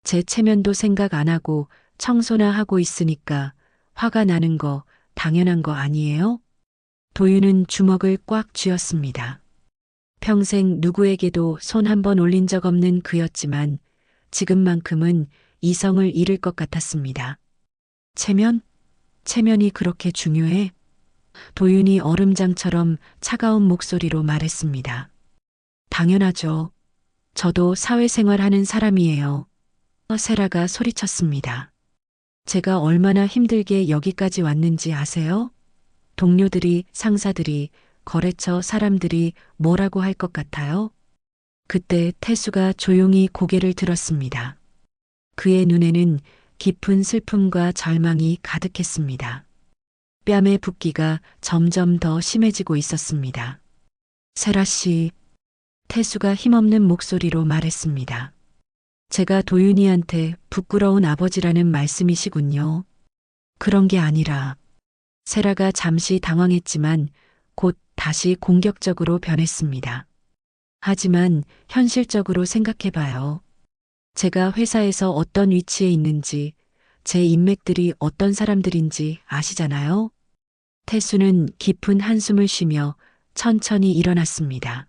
제 체면도 생각 안 하고 청소나 하고 있으니까 화가 나는 거 당연한 거 아니에요? 도윤은 주먹을 꽉 쥐었습니다. 평생 누구에게도 손 한 번 올린 적 없는 그였지만 지금만큼은 이성을 잃을 것 같았습니다. 체면? 체면이 그렇게 중요해? 도윤이 얼음장처럼 차가운 목소리로 말했습니다. 당연하죠. 저도 사회생활하는 사람이에요. 세라가 소리쳤습니다. 제가 얼마나 힘들게 여기까지 왔는지 아세요? 동료들이, 상사들이, 거래처 사람들이 뭐라고 할 것 같아요? 그때 태수가 조용히 고개를 들었습니다. 그의 눈에는 깊은 슬픔과 절망이 가득했습니다. 뺨의 붓기가 점점 더 심해지고 있었습니다. 세라 씨, 태수가 힘없는 목소리로 말했습니다. 제가 도윤이한테 부끄러운 아버지라는 말씀이시군요. 그런 게 아니라 세라가 잠시 당황했지만 곧 다시 공격적으로 변했습니다. 하지만 현실적으로 생각해봐요. 제가 회사에서 어떤 위치에 있는지, 제 인맥들이 어떤 사람들인지 아시잖아요? 태수는 깊은 한숨을 쉬며 천천히 일어났습니다.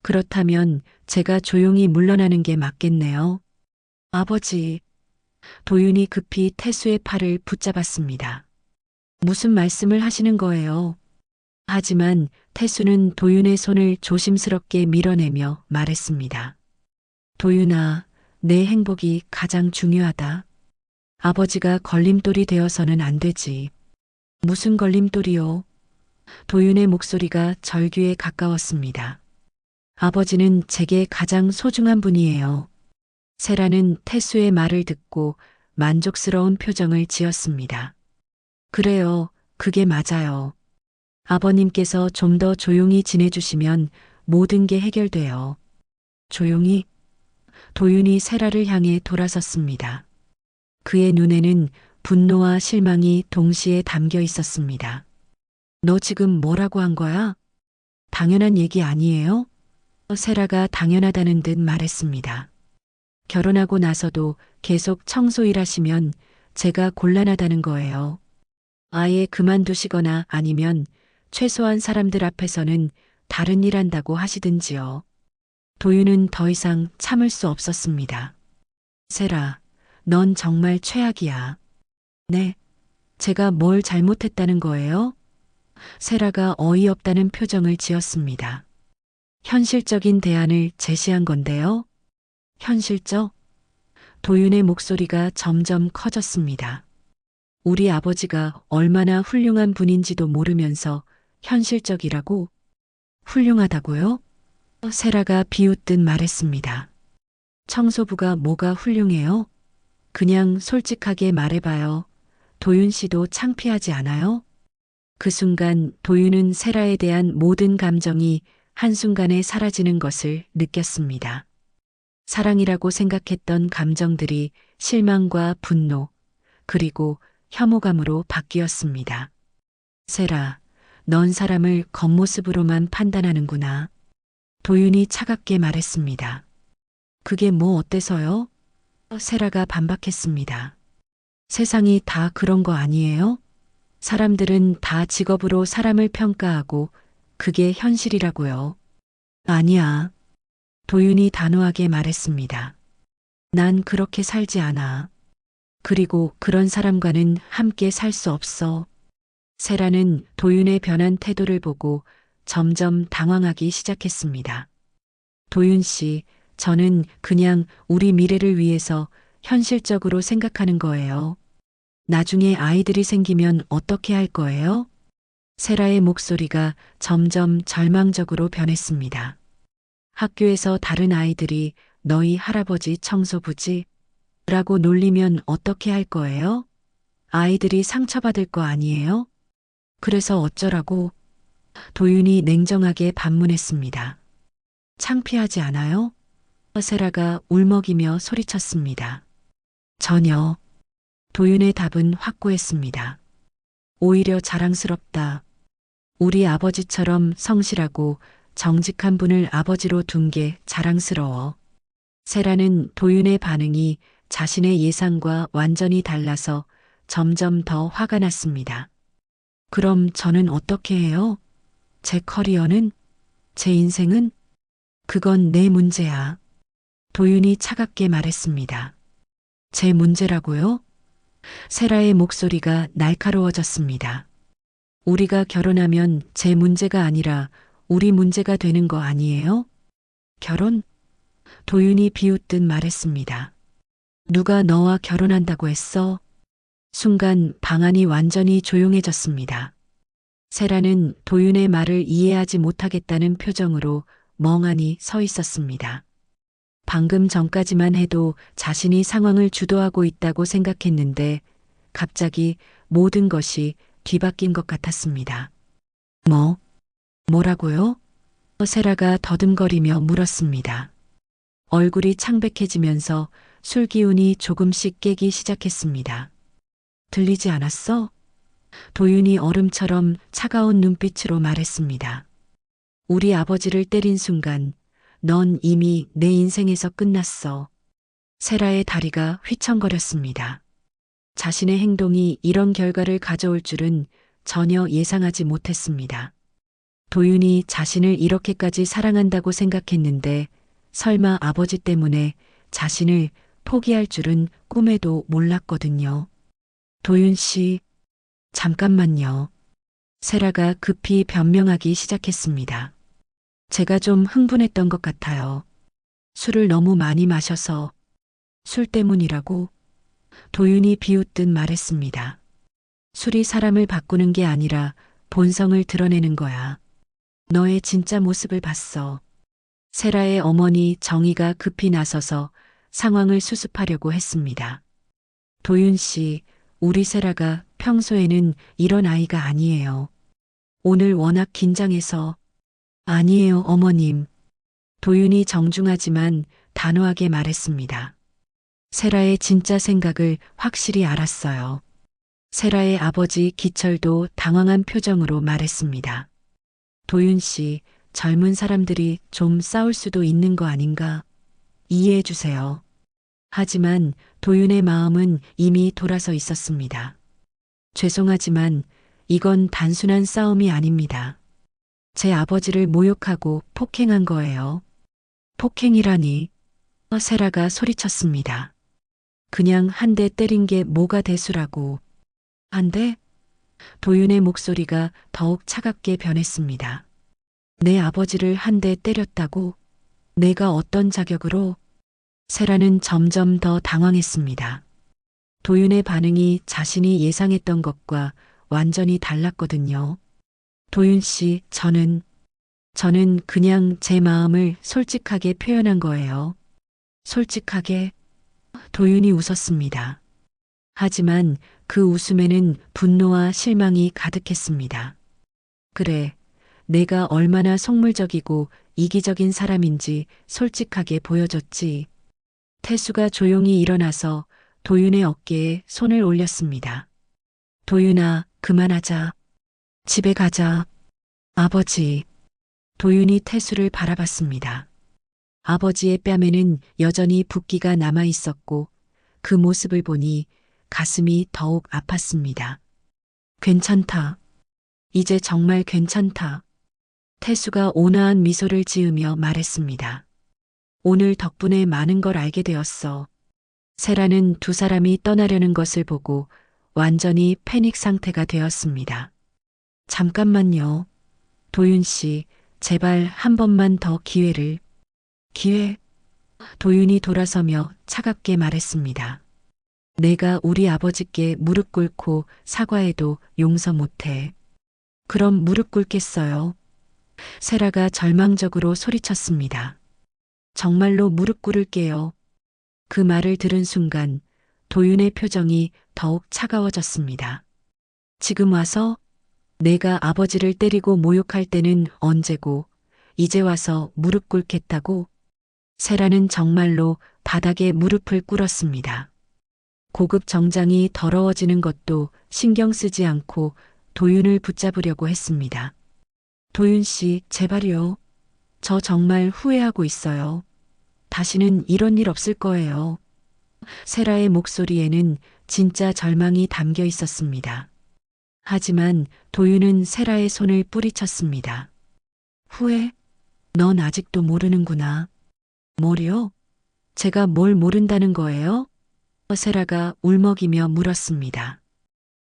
그렇다면 제가 조용히 물러나는 게 맞겠네요. 아버지, 도윤이 급히 태수의 팔을 붙잡았습니다. 무슨 말씀을 하시는 거예요? 하지만 태수는 도윤의 손을 조심스럽게 밀어내며 말했습니다. 도윤아, 내 행복이 가장 중요하다. 아버지가 걸림돌이 되어서는 안 되지. 무슨 걸림돌이요? 도윤의 목소리가 절규에 가까웠습니다. 아버지는 제게 가장 소중한 분이에요. 세라는 태수의 말을 듣고 만족스러운 표정을 지었습니다. 그래요, 그게 맞아요. 아버님께서 좀 더 조용히 지내주시면 모든 게 해결돼요. 조용히? 도윤이 세라를 향해 돌아섰습니다. 그의 눈에는 분노와 실망이 동시에 담겨 있었습니다. 너 지금 뭐라고 한 거야? 당연한 얘기 아니에요? 세라가 당연하다는 듯 말했습니다. 결혼하고 나서도 계속 청소 일하시면 제가 곤란하다는 거예요. 아예 그만두시거나 아니면 최소한 사람들 앞에서는 다른 일 한다고 하시든지요. 도윤은 더 이상 참을 수 없었습니다. 세라, 넌 정말 최악이야. 네, 제가 뭘 잘못했다는 거예요? 세라가 어이없다는 표정을 지었습니다. 현실적인 대안을 제시한 건데요. 현실적? 도윤의 목소리가 점점 커졌습니다. 우리 아버지가 얼마나 훌륭한 분인지도 모르면서 현실적이라고? 훌륭하다고요? 세라가 비웃듯 말했습니다. 청소부가 뭐가 훌륭해요? 그냥 솔직하게 말해봐요. 도윤 씨도 창피하지 않아요? 그 순간 도윤은 세라에 대한 모든 감정이 한순간에 사라지는 것을 느꼈습니다. 사랑이라고 생각했던 감정들이 실망과 분노, 그리고 혐오감으로 바뀌었습니다. 세라, 넌 사람을 겉모습으로만 판단하는구나. 도윤이 차갑게 말했습니다. 그게 뭐 어때서요? 세라가 반박했습니다. 세상이 다 그런 거 아니에요? 사람들은 다 직업으로 사람을 평가하고 그게 현실이라고요. 아니야. 도윤이 단호하게 말했습니다. 난 그렇게 살지 않아. 그리고 그런 사람과는 함께 살 수 없어. 세라는 도윤의 변한 태도를 보고 점점 당황하기 시작했습니다. 도윤 씨, 저는 그냥 우리 미래를 위해서 현실적으로 생각하는 거예요. 나중에 아이들이 생기면 어떻게 할 거예요? 세라의 목소리가 점점 절망적으로 변했습니다. 학교에서 다른 아이들이 너희 할아버지 청소부지? 라고 놀리면 어떻게 할 거예요? 아이들이 상처받을 거 아니에요? 그래서 어쩌라고? 도윤이 냉정하게 반문했습니다. 창피하지 않아요? 세라가 울먹이며 소리쳤습니다. 전혀. 도윤의 답은 확고했습니다. 오히려 자랑스럽다. 우리 아버지처럼 성실하고 정직한 분을 아버지로 둔 게 자랑스러워. 세라는 도윤의 반응이 자신의 예상과 완전히 달라서 점점 더 화가 났습니다. 그럼 저는 어떻게 해요? 제 커리어는? 제 인생은? 그건 내 문제야. 도윤이 차갑게 말했습니다. 제 문제라고요? 세라의 목소리가 날카로워졌습니다. 우리가 결혼하면 제 문제가 아니라 우리 문제가 되는 거 아니에요? 결혼? 도윤이 비웃듯 말했습니다. 누가 너와 결혼한다고 했어? 순간 방안이 완전히 조용해졌습니다. 세라는 도윤의 말을 이해하지 못하겠다는 표정으로 멍하니 서 있었습니다. 방금 전까지만 해도 자신이 상황을 주도하고 있다고 생각했는데 갑자기 모든 것이 뒤바뀐 것 같았습니다. 뭐라고요? 세라가 더듬거리며 물었습니다. 얼굴이 창백해지면서 술 기운이 조금씩 깨기 시작했습니다. 들리지 않았어? 도윤이 얼음처럼 차가운 눈빛으로 말했습니다. 우리 아버지를 때린 순간 넌 이미 내 인생에서 끝났어. 세라의 다리가 휘청거렸습니다. 자신의 행동이 이런 결과를 가져올 줄은 전혀 예상하지 못했습니다. 도윤이 자신을 이렇게까지 사랑한다고 생각했는데 설마 아버지 때문에 자신을 포기할 줄은 꿈에도 몰랐거든요. 도윤 씨, 잠깐만요. 세라가 급히 변명하기 시작했습니다. 제가 좀 흥분했던 것 같아요. 술을 너무 많이 마셔서. 술 때문이라고? 도윤이 비웃듯 말했습니다. 술이 사람을 바꾸는 게 아니라 본성을 드러내는 거야. 너의 진짜 모습을 봤어. 세라의 어머니 정희가 급히 나서서 상황을 수습하려고 했습니다. 도윤 씨, 우리 세라가 평소에는 이런 아이가 아니에요. 오늘 워낙 긴장해서. 아니에요, 어머님. 도윤이 정중하지만 단호하게 말했습니다. 세라의 진짜 생각을 확실히 알았어요. 세라의 아버지 기철도 당황한 표정으로 말했습니다. 도윤 씨, 젊은 사람들이 좀 싸울 수도 있는 거 아닌가? 이해해 주세요. 하지만 도윤의 마음은 이미 돌아서 있었습니다. 죄송하지만 이건 단순한 싸움이 아닙니다. 제 아버지를 모욕하고 폭행한 거예요. 폭행이라니. 세라가 소리쳤습니다. 그냥 한 대 때린 게 뭐가 대수라고. 한 대? 도윤의 목소리가 더욱 차갑게 변했습니다. 내 아버지를 한 대 때렸다고? 내가 어떤 자격으로? 세라는 점점 더 당황했습니다. 도윤의 반응이 자신이 예상했던 것과 완전히 달랐거든요. 도윤 씨, 저는 그냥 제 마음을 솔직하게 표현한 거예요. 솔직하게? 도윤이 웃었습니다. 하지만 그 웃음에는 분노와 실망이 가득했습니다. 그래, 내가 얼마나 속물적이고 이기적인 사람인지 솔직하게 보여줬지. 태수가 조용히 일어나서 도윤의 어깨에 손을 올렸습니다. 도윤아, 그만하자. 집에 가자. 아버지. 도윤이 태수를 바라봤습니다. 아버지의 뺨에는 여전히 붓기가 남아 있었고 그 모습을 보니 가슴이 더욱 아팠습니다. 괜찮다. 이제 정말 괜찮다. 태수가 온화한 미소를 지으며 말했습니다. 오늘 덕분에 많은 걸 알게 되었어. 세라는 두 사람이 떠나려는 것을 보고 완전히 패닉 상태가 되었습니다. 잠깐만요. 도윤 씨, 제발 한 번만 더 기회를. 기회? 도윤이 돌아서며 차갑게 말했습니다. 내가 우리 아버지께 무릎 꿇고 사과해도 용서 못해. 그럼 무릎 꿇겠어요. 세라가 절망적으로 소리쳤습니다. 정말로 무릎 꿇을게요. 그 말을 들은 순간 도윤의 표정이 더욱 차가워졌습니다. 지금 와서? 내가 아버지를 때리고 모욕할 때는 언제고 이제 와서 무릎 꿇겠다고? 세라는 정말로 바닥에 무릎을 꿇었습니다. 고급 정장이 더러워지는 것도 신경 쓰지 않고 도윤을 붙잡으려고 했습니다. 도윤 씨, 제발요. 저 정말 후회하고 있어요. 다시는 이런 일 없을 거예요. 세라의 목소리에는 진짜 절망이 담겨 있었습니다. 하지만 도윤은 세라의 손을 뿌리쳤습니다. 후회? 넌 아직도 모르는구나. 뭐요? 제가 뭘 모른다는 거예요? 세라가 울먹이며 물었습니다.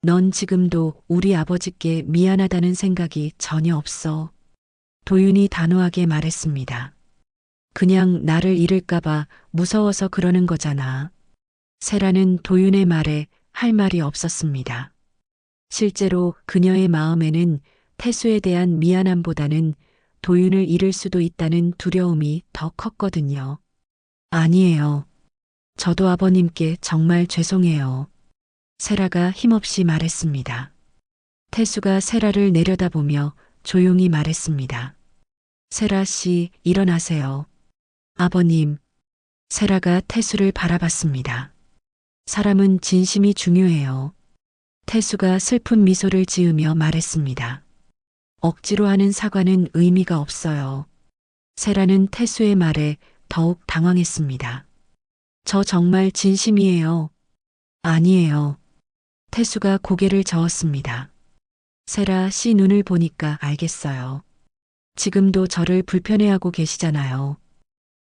넌 지금도 우리 아버지께 미안하다는 생각이 전혀 없어. 도윤이 단호하게 말했습니다. 그냥 나를 잃을까봐 무서워서 그러는 거잖아. 세라는 도윤의 말에 할 말이 없었습니다. 실제로 그녀의 마음에는 태수에 대한 미안함보다는 도윤을 잃을 수도 있다는 두려움이 더 컸거든요. 아니에요. 저도 아버님께 정말 죄송해요. 세라가 힘없이 말했습니다. 태수가 세라를 내려다보며 조용히 말했습니다. 세라 씨, 일어나세요. 아버님. 세라가 태수를 바라봤습니다. 사람은 진심이 중요해요. 태수가 슬픈 미소를 지으며 말했습니다. 억지로 하는 사과는 의미가 없어요. 세라는 태수의 말에 더욱 당황했습니다. 저 정말 진심이에요. 아니에요. 태수가 고개를 저었습니다. 세라 씨 눈을 보니까 알겠어요. 지금도 저를 불편해하고 계시잖아요.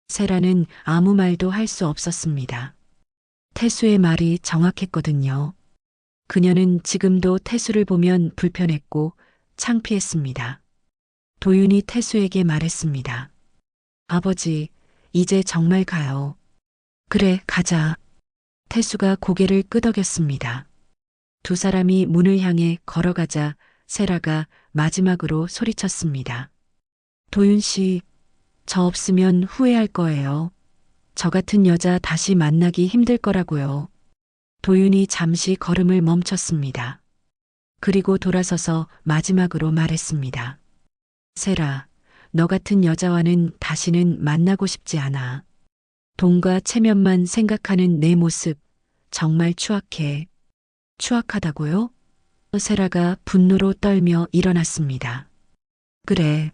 세라는 아무 말도 할 수 없었습니다. 태수의 말이 정확했거든요. 그녀는 지금도 태수를 보면 불편했고 창피했습니다. 도윤이 태수에게 말했습니다. 아버지, 이제 정말 가요. 그래, 가자. 태수가 고개를 끄덕였습니다. 두 사람이 문을 향해 걸어가자 세라가 마지막으로 소리쳤습니다. 도윤 씨, 저 없으면 후회할 거예요. 저 같은 여자 다시 만나기 힘들 거라고요. 도윤이 잠시 걸음을 멈췄습니다. 그리고 돌아서서 마지막으로 말했습니다. 세라, 너 같은 여자와는 다시는 만나고 싶지 않아. 돈과 체면만 생각하는 내 모습 정말 추악해. 추악하다고요? 세라가 분노로 떨며 일어났습니다. 그래.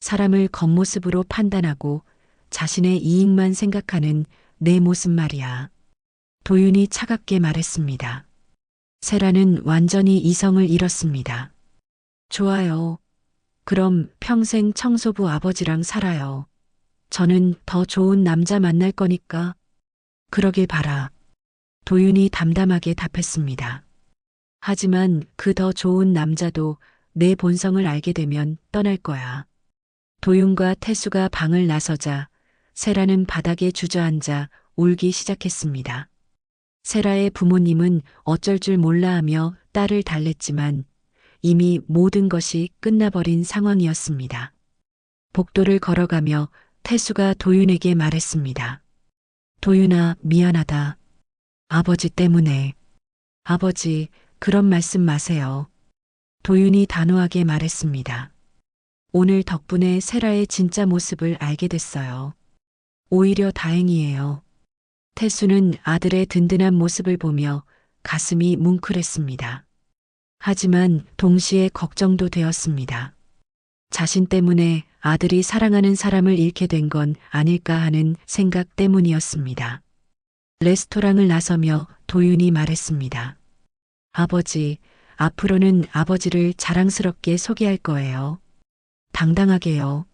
사람을 겉모습으로 판단하고 자신의 이익만 생각하는 내 모습 말이야. 도윤이 차갑게 말했습니다. 세라는 완전히 이성을 잃었습니다. 좋아요. 그럼 평생 청소부 아버지랑 살아요. 저는 더 좋은 남자 만날 거니까. 그러길 바라. 도윤이 담담하게 답했습니다. 하지만 그 더 좋은 남자도 내 본성을 알게 되면 떠날 거야. 도윤과 태수가 방을 나서자 세라는 바닥에 주저앉아 울기 시작했습니다. 세라의 부모님은 어쩔 줄 몰라 하며 딸을 달랬지만 이미 모든 것이 끝나버린 상황이었습니다. 복도를 걸어가며 태수가 도윤에게 말했습니다. 도윤아, 미안하다. 아버지 때문에. 아버지, 그런 말씀 마세요. 도윤이 단호하게 말했습니다. 오늘 덕분에 세라의 진짜 모습을 알게 됐어요. 오히려 다행이에요. 태수는 아들의 든든한 모습을 보며 가슴이 뭉클했습니다. 하지만 동시에 걱정도 되었습니다. 자신 때문에 아들이 사랑하는 사람을 잃게 된 건 아닐까 하는 생각 때문이었습니다. 레스토랑을 나서며 도윤이 말했습니다. 아버지, 앞으로는 아버지를 자랑스럽게 소개할 거예요. 당당하게요.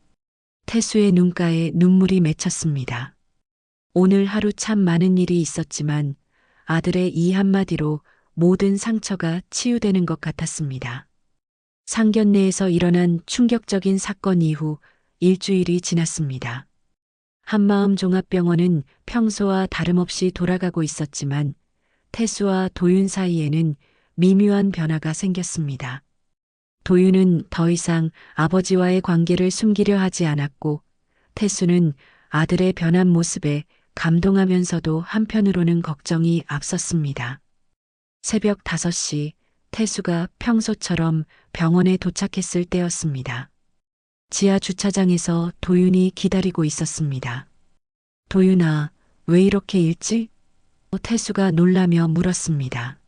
태수의 눈가에 눈물이 맺혔습니다. 오늘 하루 참 많은 일이 있었지만 아들의 이 한마디로 모든 상처가 치유되는 것 같았습니다. 상견례에서 일어난 충격적인 사건 이후 일주일이 지났습니다. 한마음 종합병원은 평소와 다름없이 돌아가고 있었지만 태수와 도윤 사이에는 미묘한 변화가 생겼습니다. 도윤은 더 이상 아버지와의 관계를 숨기려 하지 않았고 태수는 아들의 변한 모습에 감동하면서도 한편으로는 걱정이 앞섰습니다. 새벽 5시 태수가 평소처럼 병원에 도착했을 때였습니다. 지하 주차장에서 도윤이 기다리고 있었습니다. 도윤아, 왜 이렇게 일찍? 태수가 놀라며 물었습니다.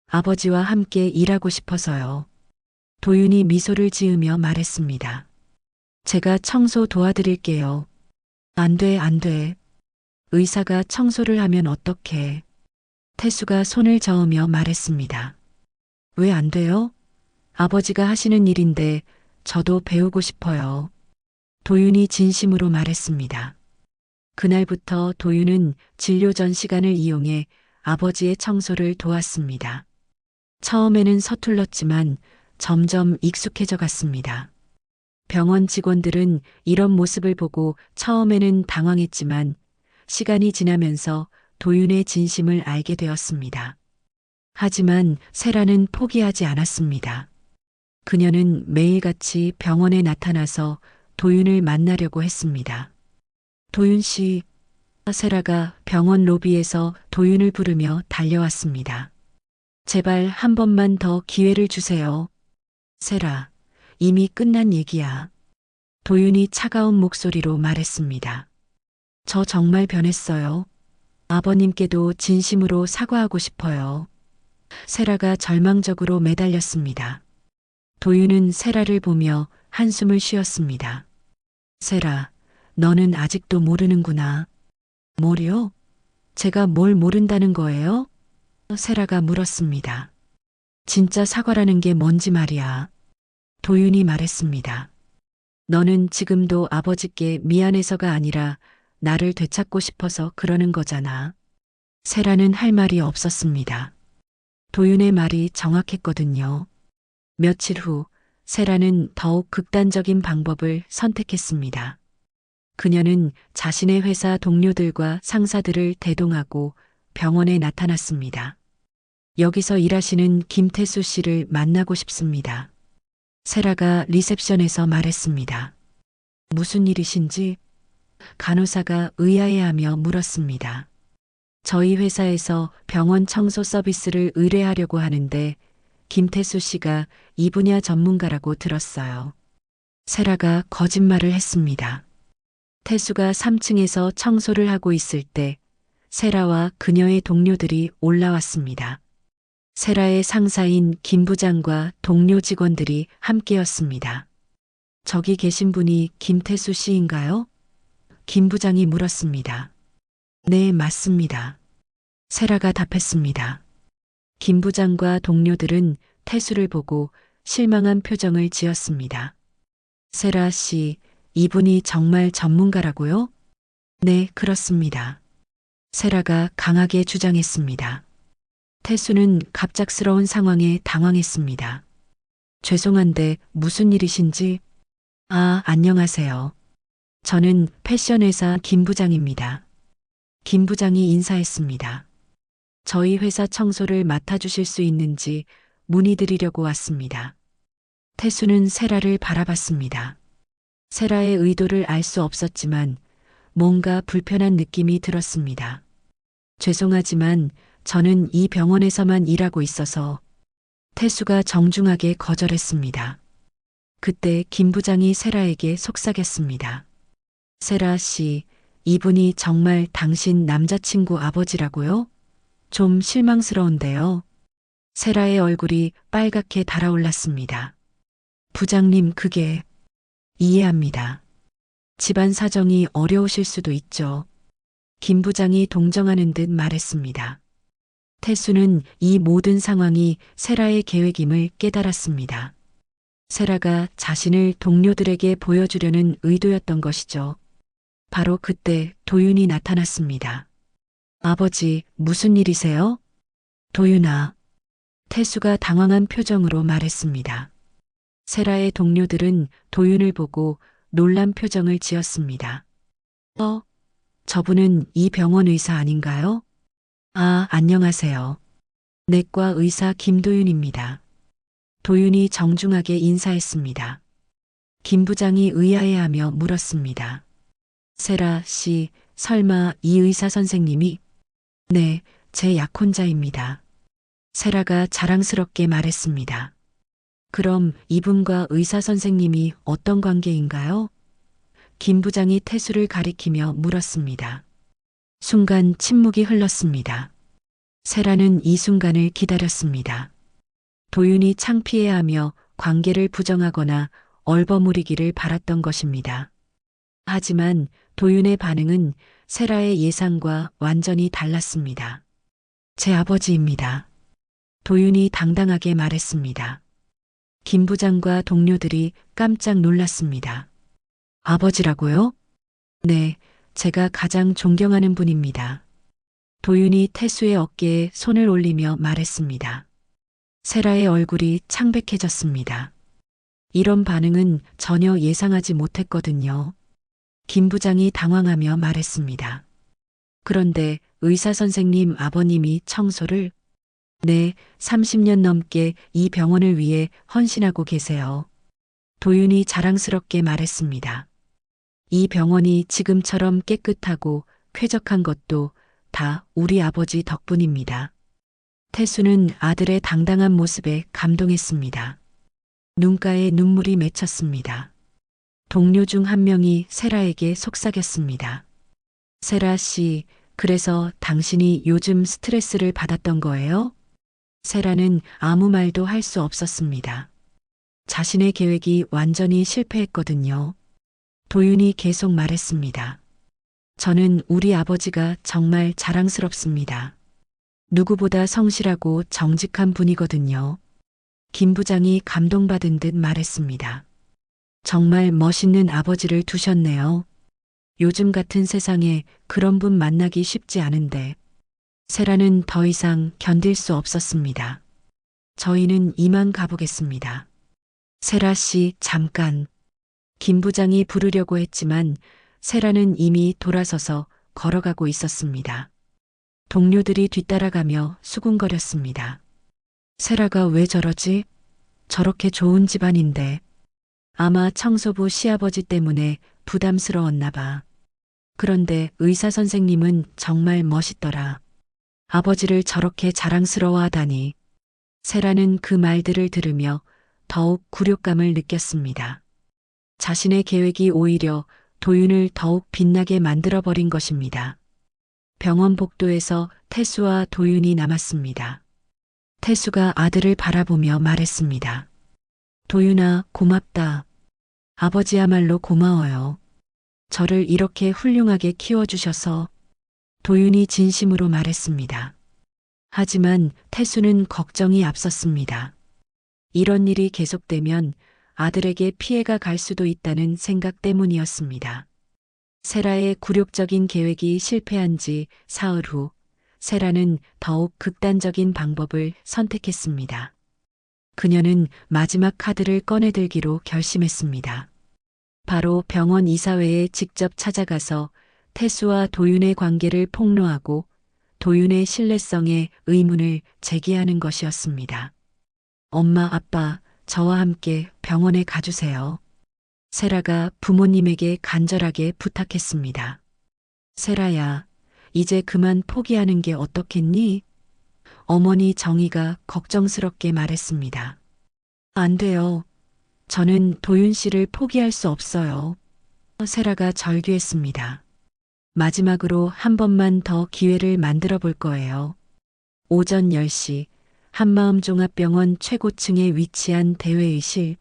아버지와 함께 일하고 싶어서요. 도윤이 미소를 지으며 말했습니다. 제가 청소 도와드릴게요. 안 돼, 안 돼. 의사가 청소를 하면 어떡해. 태수가 손을 저으며 말했습니다. 왜 안 돼요? 아버지가 하시는 일인데 저도 배우고 싶어요. 도윤이 진심으로 말했습니다. 그날부터 도윤은 진료 전 시간을 이용해 아버지의 청소를 도왔습니다. 처음에는 서툴렀지만 점점 익숙해져 갔습니다. 병원 직원들은 이런 모습을 보고 처음에는 당황했지만 시간이 지나면서 도윤의 진심을 알게 되었습니다. 하지만 세라는 포기하지 않았습니다. 그녀는 매일같이 병원에 나타나서 도윤을 만나려고 했습니다. 도윤 씨, 세라가 병원 로비에서 도윤을 부르며 달려왔습니다. 제발 한 번만 더 기회를 주세요. 세라, 이미 끝난 얘기야. 도윤이 차가운 목소리로 말했습니다. 저 정말 변했어요. 아버님께도 진심으로 사과하고 싶어요. 세라가 절망적으로 매달렸습니다. 도윤은 세라를 보며 한숨을 쉬었습니다. 세라, 너는 아직도 모르는구나. 뭐요? 제가 뭘 모른다는 거예요? 세라가 물었습니다. 진짜 사과라는 게 뭔지 말이야. 도윤이 말했습니다. 너는 지금도 아버지께 미안해서가 아니라 나를 되찾고 싶어서 그러는 거잖아. 세라는 할 말이 없었습니다. 도윤의 말이 정확했거든요. 며칠 후 세라는 더욱 극단적인 방법을 선택했습니다. 그녀는 자신의 회사 동료들과 상사들을 대동하고 병원에 나타났습니다. 여기서 일하시는 김태수 씨를 만나고 싶습니다. 세라가 리셉션에서 말했습니다. 무슨 일이신지? 간호사가 의아해하며 물었습니다. 저희 회사에서 병원 청소 서비스를 의뢰하려고 하는데 김태수 씨가 이 분야 전문가라고 들었어요. 세라가 거짓말을 했습니다. 태수가 3층에서 청소를 하고 있을 때 세라와 그녀의 동료들이 올라왔습니다. 세라의 상사인 김 부장과 동료 직원들이 함께였습니다. 저기 계신 분이 김태수 씨인가요? 김 부장이 물었습니다. 네, 맞습니다. 세라가 답했습니다. 김 부장과 동료들은 태수를 보고 실망한 표정을 지었습니다. 세라 씨, 이분이 정말 전문가라고요? 네, 그렇습니다. 세라가 강하게 주장했습니다. 태수는 갑작스러운 상황에 당황했습니다. 죄송한데 무슨 일이신지? 아, 안녕하세요. 저는 패션회사 김 부장입니다. 김 부장이 인사했습니다. 저희 회사 청소를 맡아주실 수 있는지 문의드리려고 왔습니다. 태수는 세라를 바라봤습니다. 세라의 의도를 알 수 없었지만 뭔가 불편한 느낌이 들었습니다. 죄송하지만 저는 이 병원에서만 일하고 있어서 태수가 정중하게 거절했습니다. 그때 김 부장이 세라에게 속삭였습니다. 세라 씨, 이분이 정말 당신 남자친구 아버지라고요? 좀 실망스러운데요. 세라의 얼굴이 빨갛게 달아올랐습니다. 부장님, 그게 이해합니다. 집안 사정이 어려우실 수도 있죠. 김 부장이 동정하는 듯 말했습니다. 태수는 이 모든 상황이 세라의 계획임을 깨달았습니다. 세라가 자신을 동료들에게 보여주려는 의도였던 것이죠. 바로 그때 도윤이 나타났습니다. 아버지, 무슨 일이세요? 도윤아. 태수가 당황한 표정으로 말했습니다. 세라의 동료들은 도윤을 보고 놀란 표정을 지었습니다. 저분은 이 병원 의사 아닌가요? 아, 안녕하세요. 내과 의사 김도윤입니다. 도윤이 정중하게 인사했습니다. 김 부장이 의아해하며 물었습니다. 세라 씨, 설마 이 의사 선생님이? 네, 제 약혼자입니다. 세라가 자랑스럽게 말했습니다. 그럼 이분과 의사 선생님이 어떤 관계인가요? 김 부장이 태수를 가리키며 물었습니다. 순간 침묵이 흘렀습니다. 세라는 이 순간을 기다렸습니다. 도윤이 창피해하며 관계를 부정하거나 얼버무리기를 바랐던 것입니다. 하지만 도윤의 반응은 세라의 예상과 완전히 달랐습니다. 제 아버지입니다. 도윤이 당당하게 말했습니다. 김 부장과 동료들이 깜짝 놀랐습니다. 아버지라고요? 네, 제가 가장 존경하는 분입니다. 도윤이 태수의 어깨에 손을 올리며 말했습니다. 세라의 얼굴이 창백해졌습니다. 이런 반응은 전혀 예상하지 못했거든요. 김 부장이 당황하며 말했습니다. 그런데 의사 선생님 아버님이 청소를? 네, 30년 넘게 이 병원을 위해 헌신하고 계세요. 도윤이 자랑스럽게 말했습니다. 이 병원이 지금처럼 깨끗하고 쾌적한 것도 다 우리 아버지 덕분입니다. 태수는 아들의 당당한 모습에 감동했습니다. 눈가에 눈물이 맺혔습니다. 동료 중 한 명이 세라에게 속삭였습니다. 세라 씨, 그래서 당신이 요즘 스트레스를 받았던 거예요? 세라는 아무 말도 할 수 없었습니다. 자신의 계획이 완전히 실패했거든요. 도윤이 계속 말했습니다. 저는 우리 아버지가 정말 자랑스럽습니다. 누구보다 성실하고 정직한 분이거든요. 김 부장이 감동받은 듯 말했습니다. 정말 멋있는 아버지를 두셨네요. 요즘 같은 세상에 그런 분 만나기 쉽지 않은데. 세라는 더 이상 견딜 수 없었습니다. 저희는 이만 가보겠습니다. 세라 씨, 잠깐. 김 부장이 부르려고 했지만 세라는 이미 돌아서서 걸어가고 있었습니다. 동료들이 뒤따라가며 수군거렸습니다. 세라가 왜 저러지? 저렇게 좋은 집안인데. 아마 청소부 시아버지 때문에 부담스러웠나 봐. 그런데 의사 선생님은 정말 멋있더라. 아버지를 저렇게 자랑스러워하다니. 세라는 그 말들을 들으며 더욱 굴욕감을 느꼈습니다. 자신의 계획이 오히려 도윤을 더욱 빛나게 만들어버린 것입니다. 병원 복도에서 태수와 도윤이 남았습니다. 태수가 아들을 바라보며 말했습니다. 도윤아, 고맙다. 아버지야말로 고마워요. 저를 이렇게 훌륭하게 키워주셔서. 도윤이 진심으로 말했습니다. 하지만 태수는 걱정이 앞섰습니다. 이런 일이 계속되면 아들에게 피해가 갈 수도 있다는 생각 때문이었습니다. 세라의 굴욕적인 계획이 실패한 지 사흘 후, 세라는 더욱 극단적인 방법을 선택했습니다. 그녀는 마지막 카드를 꺼내들기로 결심했습니다. 바로 병원 이사회에 직접 찾아가서 태수와 도윤의 관계를 폭로하고 도윤의 신뢰성에 의문을 제기하는 것이었습니다. 엄마, 아빠, 저와 함께 병원에 가주세요. 세라가 부모님에게 간절하게 부탁했습니다. 세라야, 이제 그만 포기하는 게 어떻겠니? 어머니 정희가 걱정스럽게 말했습니다. 안 돼요. 저는 도윤 씨를 포기할 수 없어요. 세라가 절규했습니다. 마지막으로 한 번만 더 기회를 만들어 볼 거예요. 오전 10시 한마음종합병원 최고층에 위치한 대회의실.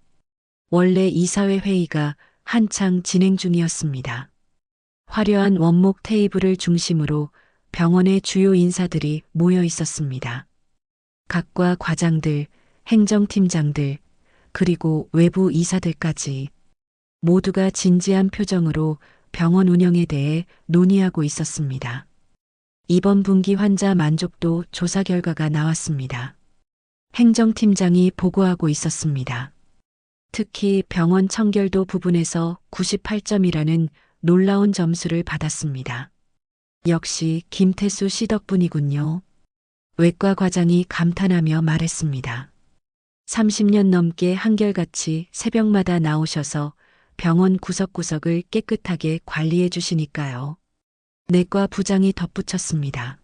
원래 이사회 회의가 한창 진행 중이었습니다. 화려한 원목 테이블을 중심으로 병원의 주요 인사들이 모여 있었습니다. 각과 과장들, 행정팀장들, 그리고 외부 이사들까지 모두가 진지한 표정으로 병원 운영에 대해 논의하고 있었습니다. 이번 분기 환자 만족도 조사 결과가 나왔습니다. 행정팀장이 보고하고 있었습니다. 특히 병원 청결도 부분에서 98점이라는 놀라운 점수를 받았습니다. 역시 김태수 씨 덕분이군요. 외과 과장이 감탄하며 말했습니다. 30년 넘게 한결같이 새벽마다 나오셔서 병원 구석구석을 깨끗하게 관리해 주시니까요. 내과 부장이 덧붙였습니다.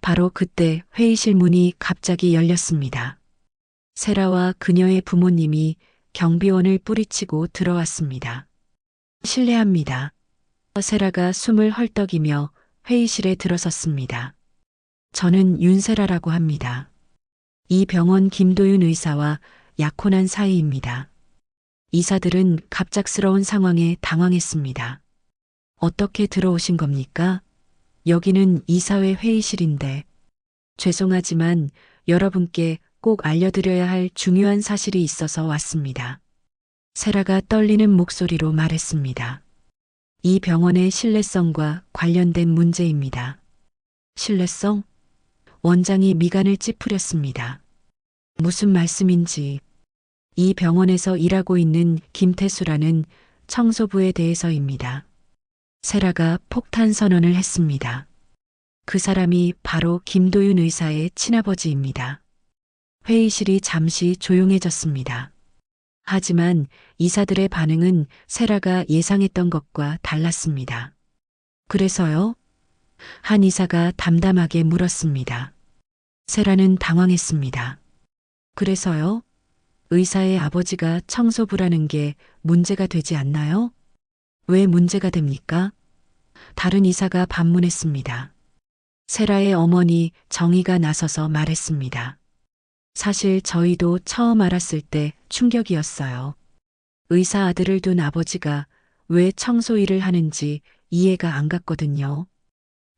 바로 그때 회의실 문이 갑자기 열렸습니다. 세라와 그녀의 부모님이 경비원을 뿌리치고 들어왔습니다. 실례합니다. 세라가 숨을 헐떡이며 회의실에 들어섰습니다. 저는 윤세라라고 합니다. 이 병원 김도윤 의사와 약혼한 사이입니다. 이사들은 갑작스러운 상황에 당황했습니다. 어떻게 들어오신 겁니까? 여기는 이사회 회의실인데. 죄송하지만 여러분께 꼭 알려드려야 할 중요한 사실이 있어서 왔습니다. 세라가 떨리는 목소리로 말했습니다. 이 병원의 신뢰성과 관련된 문제입니다. 신뢰성? 원장이 미간을 찌푸렸습니다. 무슨 말씀인지. 이 병원에서 일하고 있는 김태수라는 청소부에 대해서입니다. 세라가 폭탄 선언을 했습니다. 그 사람이 바로 김도윤 의사의 친아버지입니다. 회의실이 잠시 조용해졌습니다. 하지만 이사들의 반응은 세라가 예상했던 것과 달랐습니다. 그래서요? 한 이사가 담담하게 물었습니다. 세라는 당황했습니다. 그래서요? 의사의 아버지가 청소부라는 게 문제가 되지 않나요? 왜 문제가 됩니까? 다른 이사가 반문했습니다. 세라의 어머니 정희가 나서서 말했습니다. 사실 저희도 처음 알았을 때 충격이었어요. 의사 아들을 둔 아버지가 왜 청소 일을 하는지 이해가 안 갔거든요.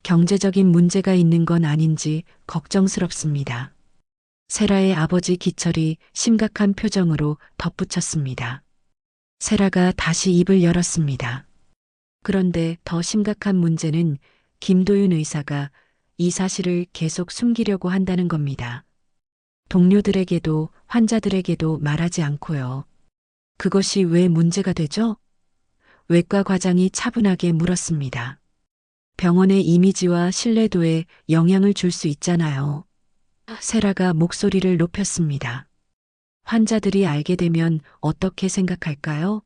경제적인 문제가 있는 건 아닌지 걱정스럽습니다. 세라의 아버지 기철이 심각한 표정으로 덧붙였습니다. 세라가 다시 입을 열었습니다. 그런데 더 심각한 문제는 김도윤 의사가 이 사실을 계속 숨기려고 한다는 겁니다. 동료들에게도 환자들에게도 말하지 않고요. 그것이 왜 문제가 되죠? 외과 과장이 차분하게 물었습니다. 병원의 이미지와 신뢰도에 영향을 줄 수 있잖아요. 세라가 목소리를 높였습니다. 환자들이 알게 되면 어떻게 생각할까요?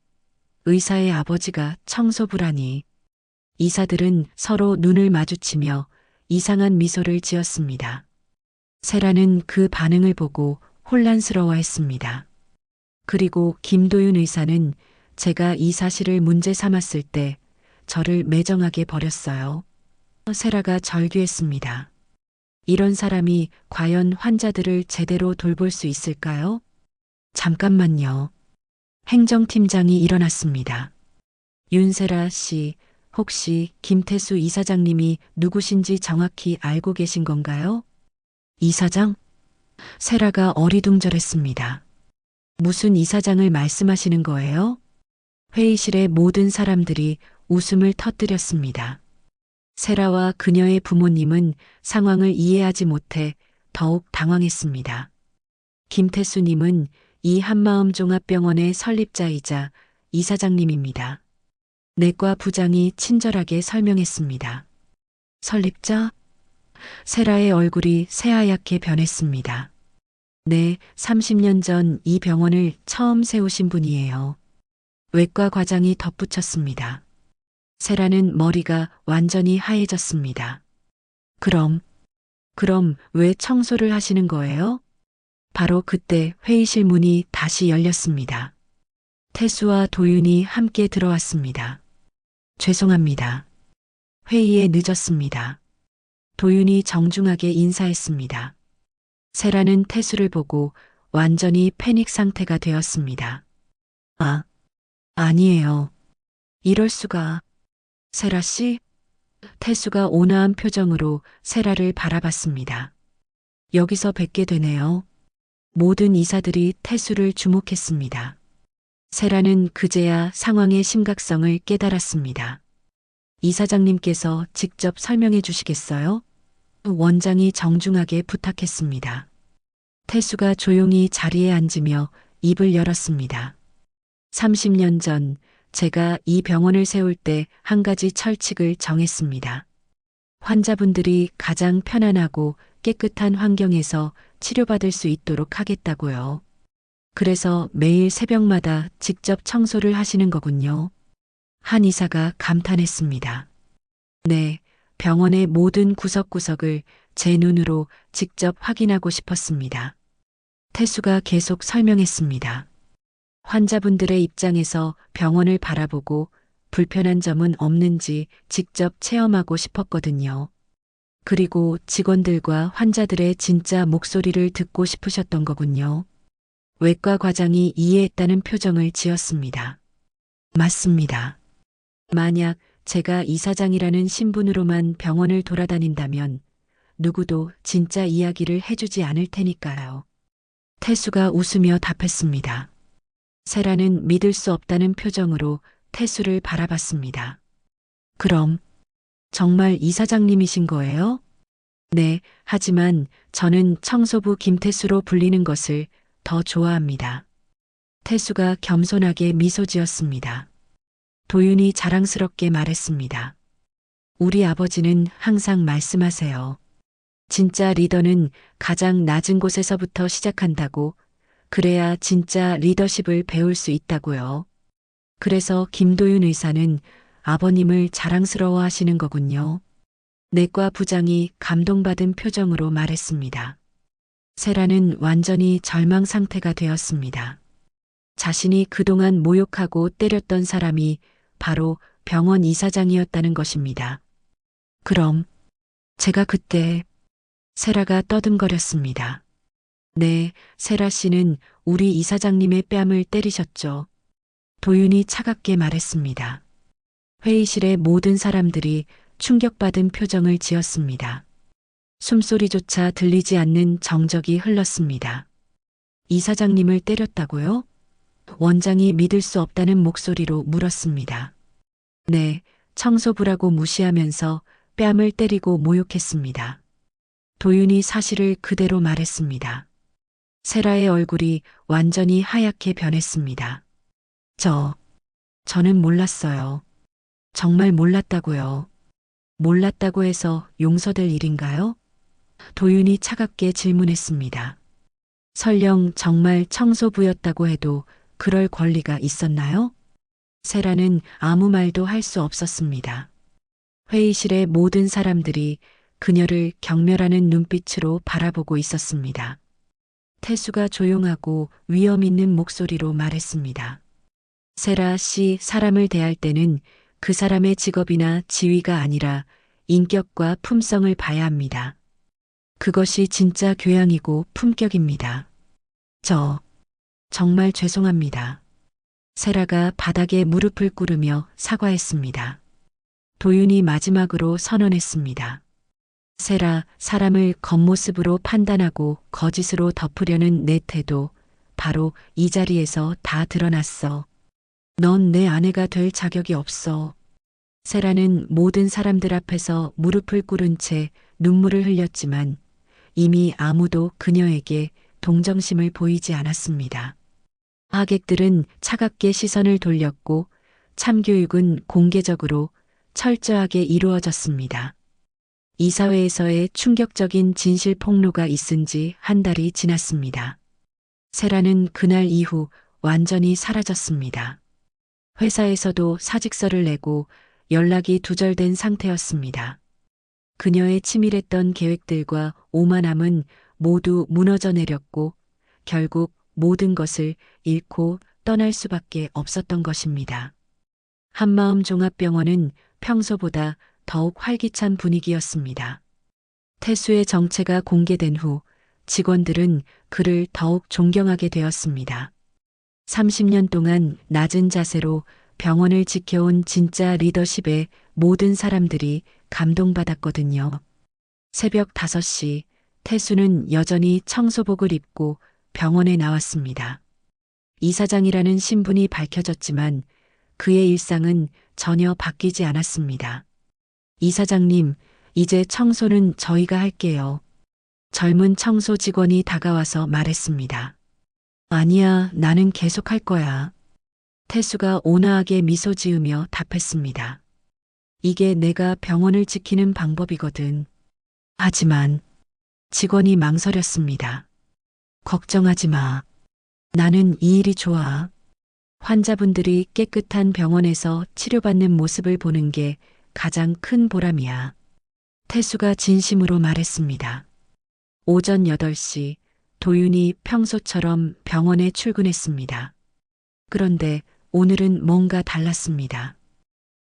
의사의 아버지가 청소부라니. 이사들은 서로 눈을 마주치며 이상한 미소를 지었습니다. 세라는 그 반응을 보고 혼란스러워했습니다. 그리고 김도윤 의사는 제가 이 사실을 문제 삼았을 때 저를 매정하게 버렸어요. 세라가 절규했습니다. 이런 사람이 과연 환자들을 제대로 돌볼 수 있을까요? 잠깐만요. 행정팀장이 일어났습니다. 윤세라 씨, 혹시 김태수 이사장님이 누구신지 정확히 알고 계신 건가요? 이사장? 세라가 어리둥절했습니다. 무슨 이사장을 말씀하시는 거예요? 회의실의 모든 사람들이 웃음을 터뜨렸습니다. 세라와 그녀의 부모님은 상황을 이해하지 못해 더욱 당황했습니다. 김태수님은 이 한마음 종합병원의 설립자이자 이사장님입니다. 내과 부장이 친절하게 설명했습니다. 설립자? 세라의 얼굴이 새하얗게 변했습니다. 네, 30년 전 이 병원을 처음 세우신 분이에요. 외과 과장이 덧붙였습니다. 세라는 머리가 완전히 하얘졌습니다. 그럼 왜 청소를 하시는 거예요? 바로 그때 회의실 문이 다시 열렸습니다. 태수와 도윤이 함께 들어왔습니다. 죄송합니다. 회의에 늦었습니다. 도윤이 정중하게 인사했습니다. 세라는 태수를 보고 완전히 패닉 상태가 되었습니다. 아니에요. 이럴 수가. 세라 씨? 태수가 온화한 표정으로 세라를 바라봤습니다. 여기서 뵙게 되네요. 모든 이사들이 태수를 주목했습니다. 세라는 그제야 상황의 심각성을 깨달았습니다. 이사장님께서 직접 설명해 주시겠어요? 원장이 정중하게 부탁했습니다. 태수가 조용히 자리에 앉으며 입을 열었습니다. 30년 전 제가 이 병원을 세울 때 한 가지 철칙을 정했습니다. 환자분들이 가장 편안하고 깨끗한 환경에서 치료받을 수 있도록 하겠다고요. 그래서 매일 새벽마다 직접 청소를 하시는 거군요. 한 의사가 감탄했습니다. 네, 병원의 모든 구석구석을 제 눈으로 직접 확인하고 싶었습니다. 태수가 계속 설명했습니다. 환자분들의 입장에서 병원을 바라보고 불편한 점은 없는지 직접 체험하고 싶었거든요. 그리고 직원들과 환자들의 진짜 목소리를 듣고 싶으셨던 거군요. 외과 과장이 이해했다는 표정을 지었습니다. 맞습니다. 만약 제가 이사장이라는 신분으로만 병원을 돌아다닌다면 누구도 진짜 이야기를 해주지 않을 테니까요. 태수가 웃으며 답했습니다. 세라는 믿을 수 없다는 표정으로 태수를 바라봤습니다. 그럼 정말 이사장님이신 거예요? 네, 하지만 저는 청소부 김태수로 불리는 것을 더 좋아합니다. 태수가 겸손하게 미소 지었습니다. 도윤이 자랑스럽게 말했습니다. 우리 아버지는 항상 말씀하세요. 진짜 리더는 가장 낮은 곳에서부터 시작한다고. 그래야 진짜 리더십을 배울 수 있다고요. 그래서 김도윤 의사는 아버님을 자랑스러워 하시는 거군요. 내과 부장이 감동받은 표정으로 말했습니다. 세라는 완전히 절망 상태가 되었습니다. 자신이 그동안 모욕하고 때렸던 사람이 바로 병원 이사장이었다는 것입니다. 그럼 제가 그때 세라가 떠듬거렸습니다. 네, 세라 씨는 우리 이사장님의 뺨을 때리셨죠. 도윤이 차갑게 말했습니다. 회의실의 모든 사람들이 충격받은 표정을 지었습니다. 숨소리조차 들리지 않는 정적이 흘렀습니다. 이사장님을 때렸다고요? 원장이 믿을 수 없다는 목소리로 물었습니다. 네, 청소부라고 무시하면서 뺨을 때리고 모욕했습니다. 도윤이 사실을 그대로 말했습니다. 세라의 얼굴이 완전히 하얗게 변했습니다. 저는 몰랐어요. 정말 몰랐다고요. 몰랐다고 해서 용서될 일인가요? 도윤이 차갑게 질문했습니다. 설령 정말 청소부였다고 해도 그럴 권리가 있었나요? 세라는 아무 말도 할 수 없었습니다. 회의실의 모든 사람들이 그녀를 경멸하는 눈빛으로 바라보고 있었습니다. 태수가 조용하고 위험 있는 목소리로 말했습니다. 세라 씨, 사람을 대할 때는 그 사람의 직업이나 지위가 아니라 인격과 품성을 봐야 합니다. 그것이 진짜 교양이고 품격입니다. 정말 죄송합니다. 세라가 바닥에 무릎을 꿇으며 사과했습니다. 도윤이 마지막으로 선언했습니다. 세라, 사람을 겉모습으로 판단하고 거짓으로 덮으려는 내 태도, 바로 이 자리에서 다 드러났어. 넌 내 아내가 될 자격이 없어. 세라는 모든 사람들 앞에서 무릎을 꿇은 채 눈물을 흘렸지만 이미 아무도 그녀에게 동정심을 보이지 않았습니다. 하객들은 차갑게 시선을 돌렸고 참교육은 공개적으로 철저하게 이루어졌습니다. 이사회에서의 충격적인 진실 폭로가 있은 지 한 달이 지났습니다. 세라는 그날 이후 완전히 사라졌습니다. 회사에서도 사직서를 내고 연락이 두절된 상태였습니다. 그녀의 치밀했던 계획들과 오만함은 모두 무너져 내렸고 결국 모든 것을 잃고 떠날 수밖에 없었던 것입니다. 한마음 종합병원은 평소보다 더욱 활기찬 분위기였습니다. 태수의 정체가 공개된 후 직원들은 그를 더욱 존경하게 되었습니다. 30년 동안 낮은 자세로 병원을 지켜온 진짜 리더십에 모든 사람들이 감동받았거든요. 새벽 5시 태수는 여전히 청소복을 입고 병원에 나왔습니다. 이사장이라는 신분이 밝혀졌지만 그의 일상은 전혀 바뀌지 않았습니다. 이사장님, 이제 청소는 저희가 할게요. 젊은 청소 직원이 다가와서 말했습니다. 아니야, 나는 계속 할 거야. 태수가 온화하게 미소 지으며 답했습니다. 이게 내가 병원을 지키는 방법이거든. 하지만 직원이 망설였습니다. 걱정하지 마. 나는 이 일이 좋아. 환자분들이 깨끗한 병원에서 치료받는 모습을 보는 게 가장 큰 보람이야. 태수가 진심으로 말했습니다. 오전 8시 도윤이 평소처럼 병원에 출근했습니다. 그런데 오늘은 뭔가 달랐습니다.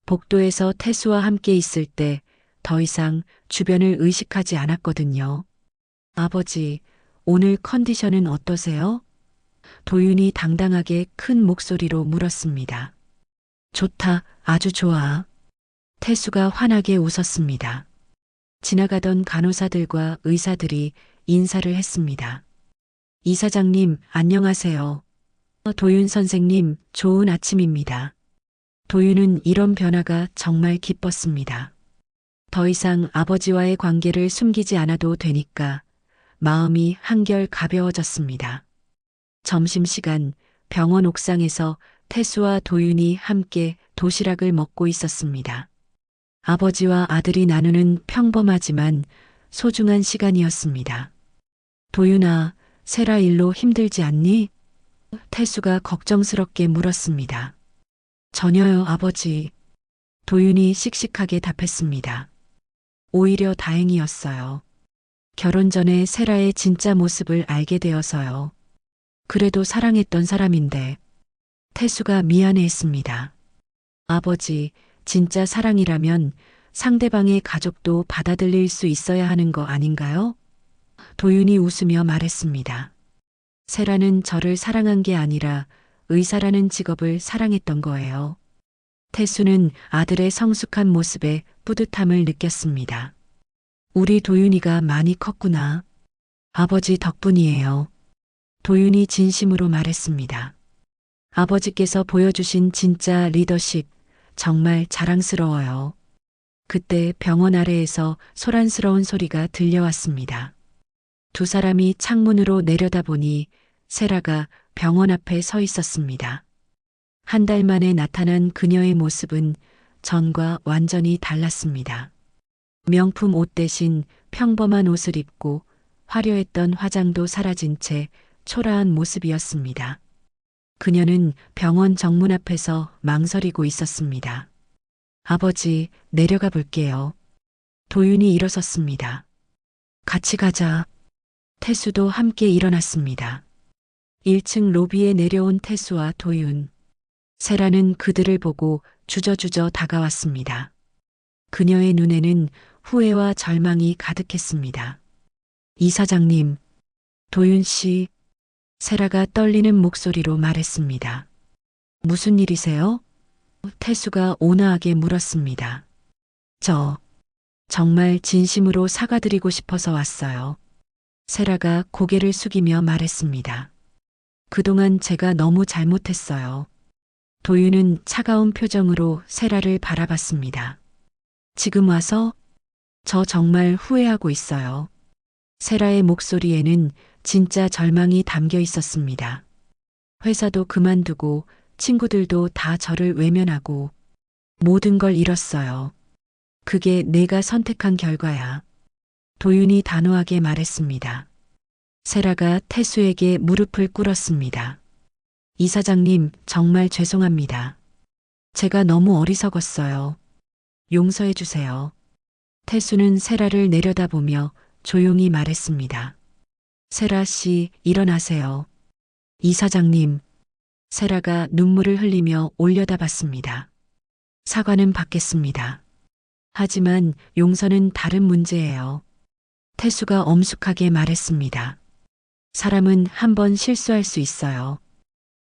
복도에서 태수와 함께 있을 때 더 이상 주변을 의식하지 않았거든요. 아버지, 오늘 컨디션은 어떠세요? 도윤이 당당하게 큰 목소리로 물었습니다. 좋다, 아주 좋아. 태수가 환하게 웃었습니다. 지나가던 간호사들과 의사들이 인사를 했습니다. 이사장님, 안녕하세요. 도윤 선생님, 좋은 아침입니다. 도윤은 이런 변화가 정말 기뻤습니다. 더 이상 아버지와의 관계를 숨기지 않아도 되니까 마음이 한결 가벼워졌습니다. 점심시간 병원 옥상에서 태수와 도윤이 함께 도시락을 먹고 있었습니다. 아버지와 아들이 나누는 평범하지만 소중한 시간이었습니다. 도윤아, 세라 일로 힘들지 않니? 태수가 걱정스럽게 물었습니다. 전혀요, 아버지. 도윤이 씩씩하게 답했습니다. 오히려 다행이었어요. 결혼 전에 세라의 진짜 모습을 알게 되어서요. 그래도 사랑했던 사람인데. 태수가 미안해했습니다. 아버지, 진짜 사랑이라면 상대방의 가족도 받아들일 수 있어야 하는 거 아닌가요? 도윤이 웃으며 말했습니다. 세라는 저를 사랑한 게 아니라 의사라는 직업을 사랑했던 거예요. 태수는 아들의 성숙한 모습에 뿌듯함을 느꼈습니다. 우리 도윤이가 많이 컸구나. 아버지 덕분이에요. 도윤이 진심으로 말했습니다. 아버지께서 보여주신 진짜 리더십, 정말 자랑스러워요. 그때 병원 아래에서 소란스러운 소리가 들려왔습니다. 두 사람이 창문으로 내려다보니 세라가 병원 앞에 서 있었습니다. 한 달 만에 나타난 그녀의 모습은 전과 완전히 달랐습니다. 명품 옷 대신 평범한 옷을 입고 화려했던 화장도 사라진 채 초라한 모습이었습니다. 그녀는 병원 정문 앞에서 망설이고 있었습니다. 아버지, 내려가 볼게요. 도윤이 일어섰습니다. 같이 가자. 태수도 함께 일어났습니다. 1층 로비에 내려온 태수와 도윤. 세라는 그들을 보고 주저주저 다가왔습니다. 그녀의 눈에는 후회와 절망이 가득했습니다. 이사장님, 도윤 씨, 세라가 떨리는 목소리로 말했습니다. 무슨 일이세요? 태수가 온화하게 물었습니다. 정말 진심으로 사과드리고 싶어서 왔어요. 세라가 고개를 숙이며 말했습니다. 그동안 제가 너무 잘못했어요. 도윤은 차가운 표정으로 세라를 바라봤습니다. 지금 와서? 저 정말 후회하고 있어요. 세라의 목소리에는 진짜 절망이 담겨 있었습니다. 회사도 그만두고 친구들도 다 저를 외면하고 모든 걸 잃었어요. 그게 내가 선택한 결과야. 도윤이 단호하게 말했습니다. 세라가 태수에게 무릎을 꿇었습니다. 이사장님, 정말 죄송합니다. 제가 너무 어리석었어요. 용서해 주세요. 태수는 세라를 내려다보며 조용히 말했습니다. 세라 씨, 일어나세요. 이사장님. 세라가 눈물을 흘리며 올려다봤습니다. 사과는 받겠습니다. 하지만 용서는 다른 문제예요. 태수가 엄숙하게 말했습니다. 사람은 한 번 실수할 수 있어요.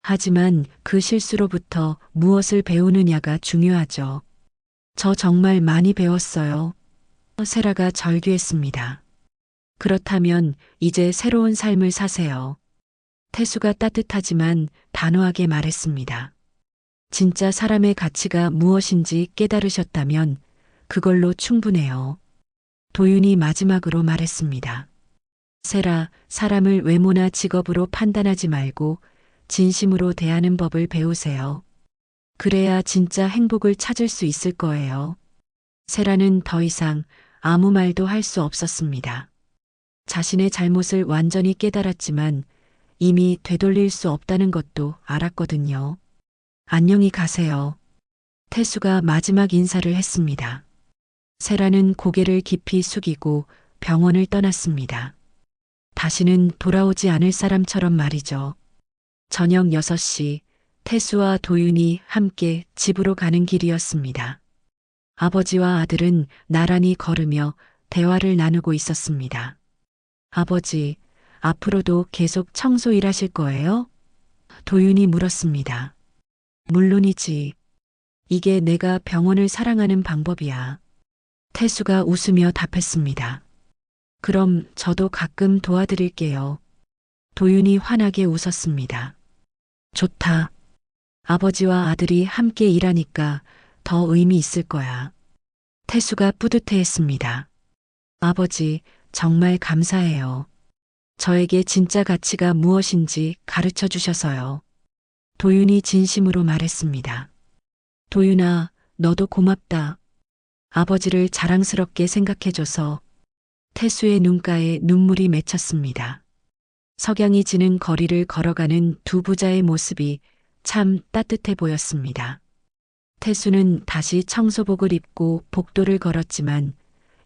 하지만 그 실수로부터 무엇을 배우느냐가 중요하죠. 저 정말 많이 배웠어요. 세라가 절규했습니다. 그렇다면 이제 새로운 삶을 사세요. 태수가 따뜻하지만 단호하게 말했습니다. 진짜 사람의 가치가 무엇인지 깨달으셨다면 그걸로 충분해요. 도윤이 마지막으로 말했습니다. 세라, 사람을 외모나 직업으로 판단하지 말고 진심으로 대하는 법을 배우세요. 그래야 진짜 행복을 찾을 수 있을 거예요. 세라는 더 이상 아무 말도 할 수 없었습니다. 자신의 잘못을 완전히 깨달았지만 이미 되돌릴 수 없다는 것도 알았거든요. 안녕히 가세요. 태수가 마지막 인사를 했습니다. 세라는 고개를 깊이 숙이고 병원을 떠났습니다. 다시는 돌아오지 않을 사람처럼 말이죠. 저녁 6시 태수와 도윤이 함께 집으로 가는 길이었습니다. 아버지와 아들은 나란히 걸으며 대화를 나누고 있었습니다. 아버지, 앞으로도 계속 청소 일하실 거예요? 도윤이 물었습니다. 물론이지. 이게 내가 병원을 사랑하는 방법이야. 태수가 웃으며 답했습니다. 그럼 저도 가끔 도와드릴게요. 도윤이 환하게 웃었습니다. 좋다. 아버지와 아들이 함께 일하니까 더 의미 있을 거야. 태수가 뿌듯해했습니다. 아버지, 정말 감사해요. 저에게 진짜 가치가 무엇인지 가르쳐 주셔서요. 도윤이 진심으로 말했습니다. 도윤아, 너도 고맙다. 아버지를 자랑스럽게 생각해줘서. 태수의 눈가에 눈물이 맺혔습니다. 석양이 지는 거리를 걸어가는 두 부자의 모습이 참 따뜻해 보였습니다. 태수는 다시 청소복을 입고 복도를 걸었지만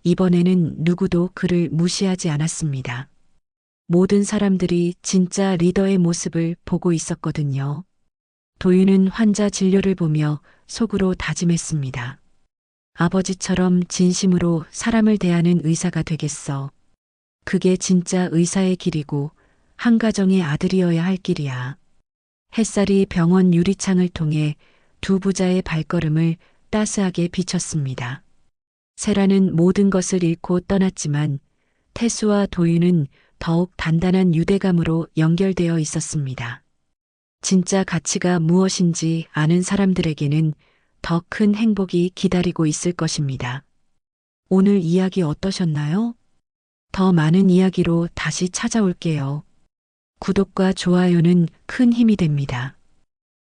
이번에는 누구도 그를 무시하지 않았습니다. 모든 사람들이 진짜 리더의 모습을 보고 있었거든요. 도윤은 환자 진료를 보며 속으로 다짐했습니다. 아버지처럼 진심으로 사람을 대하는 의사가 되겠어. 그게 진짜 의사의 길이고 한 가정의 아들이어야 할 길이야. 햇살이 병원 유리창을 통해 두 부자의 발걸음을 따스하게 비쳤습니다. 세라는 모든 것을 잃고 떠났지만 태수와 도윤은 더욱 단단한 유대감으로 연결되어 있었습니다. 진짜 가치가 무엇인지 아는 사람들에게는 더 큰 행복이 기다리고 있을 것입니다. 오늘 이야기 어떠셨나요? 더 많은 이야기로 다시 찾아올게요. 구독과 좋아요는 큰 힘이 됩니다.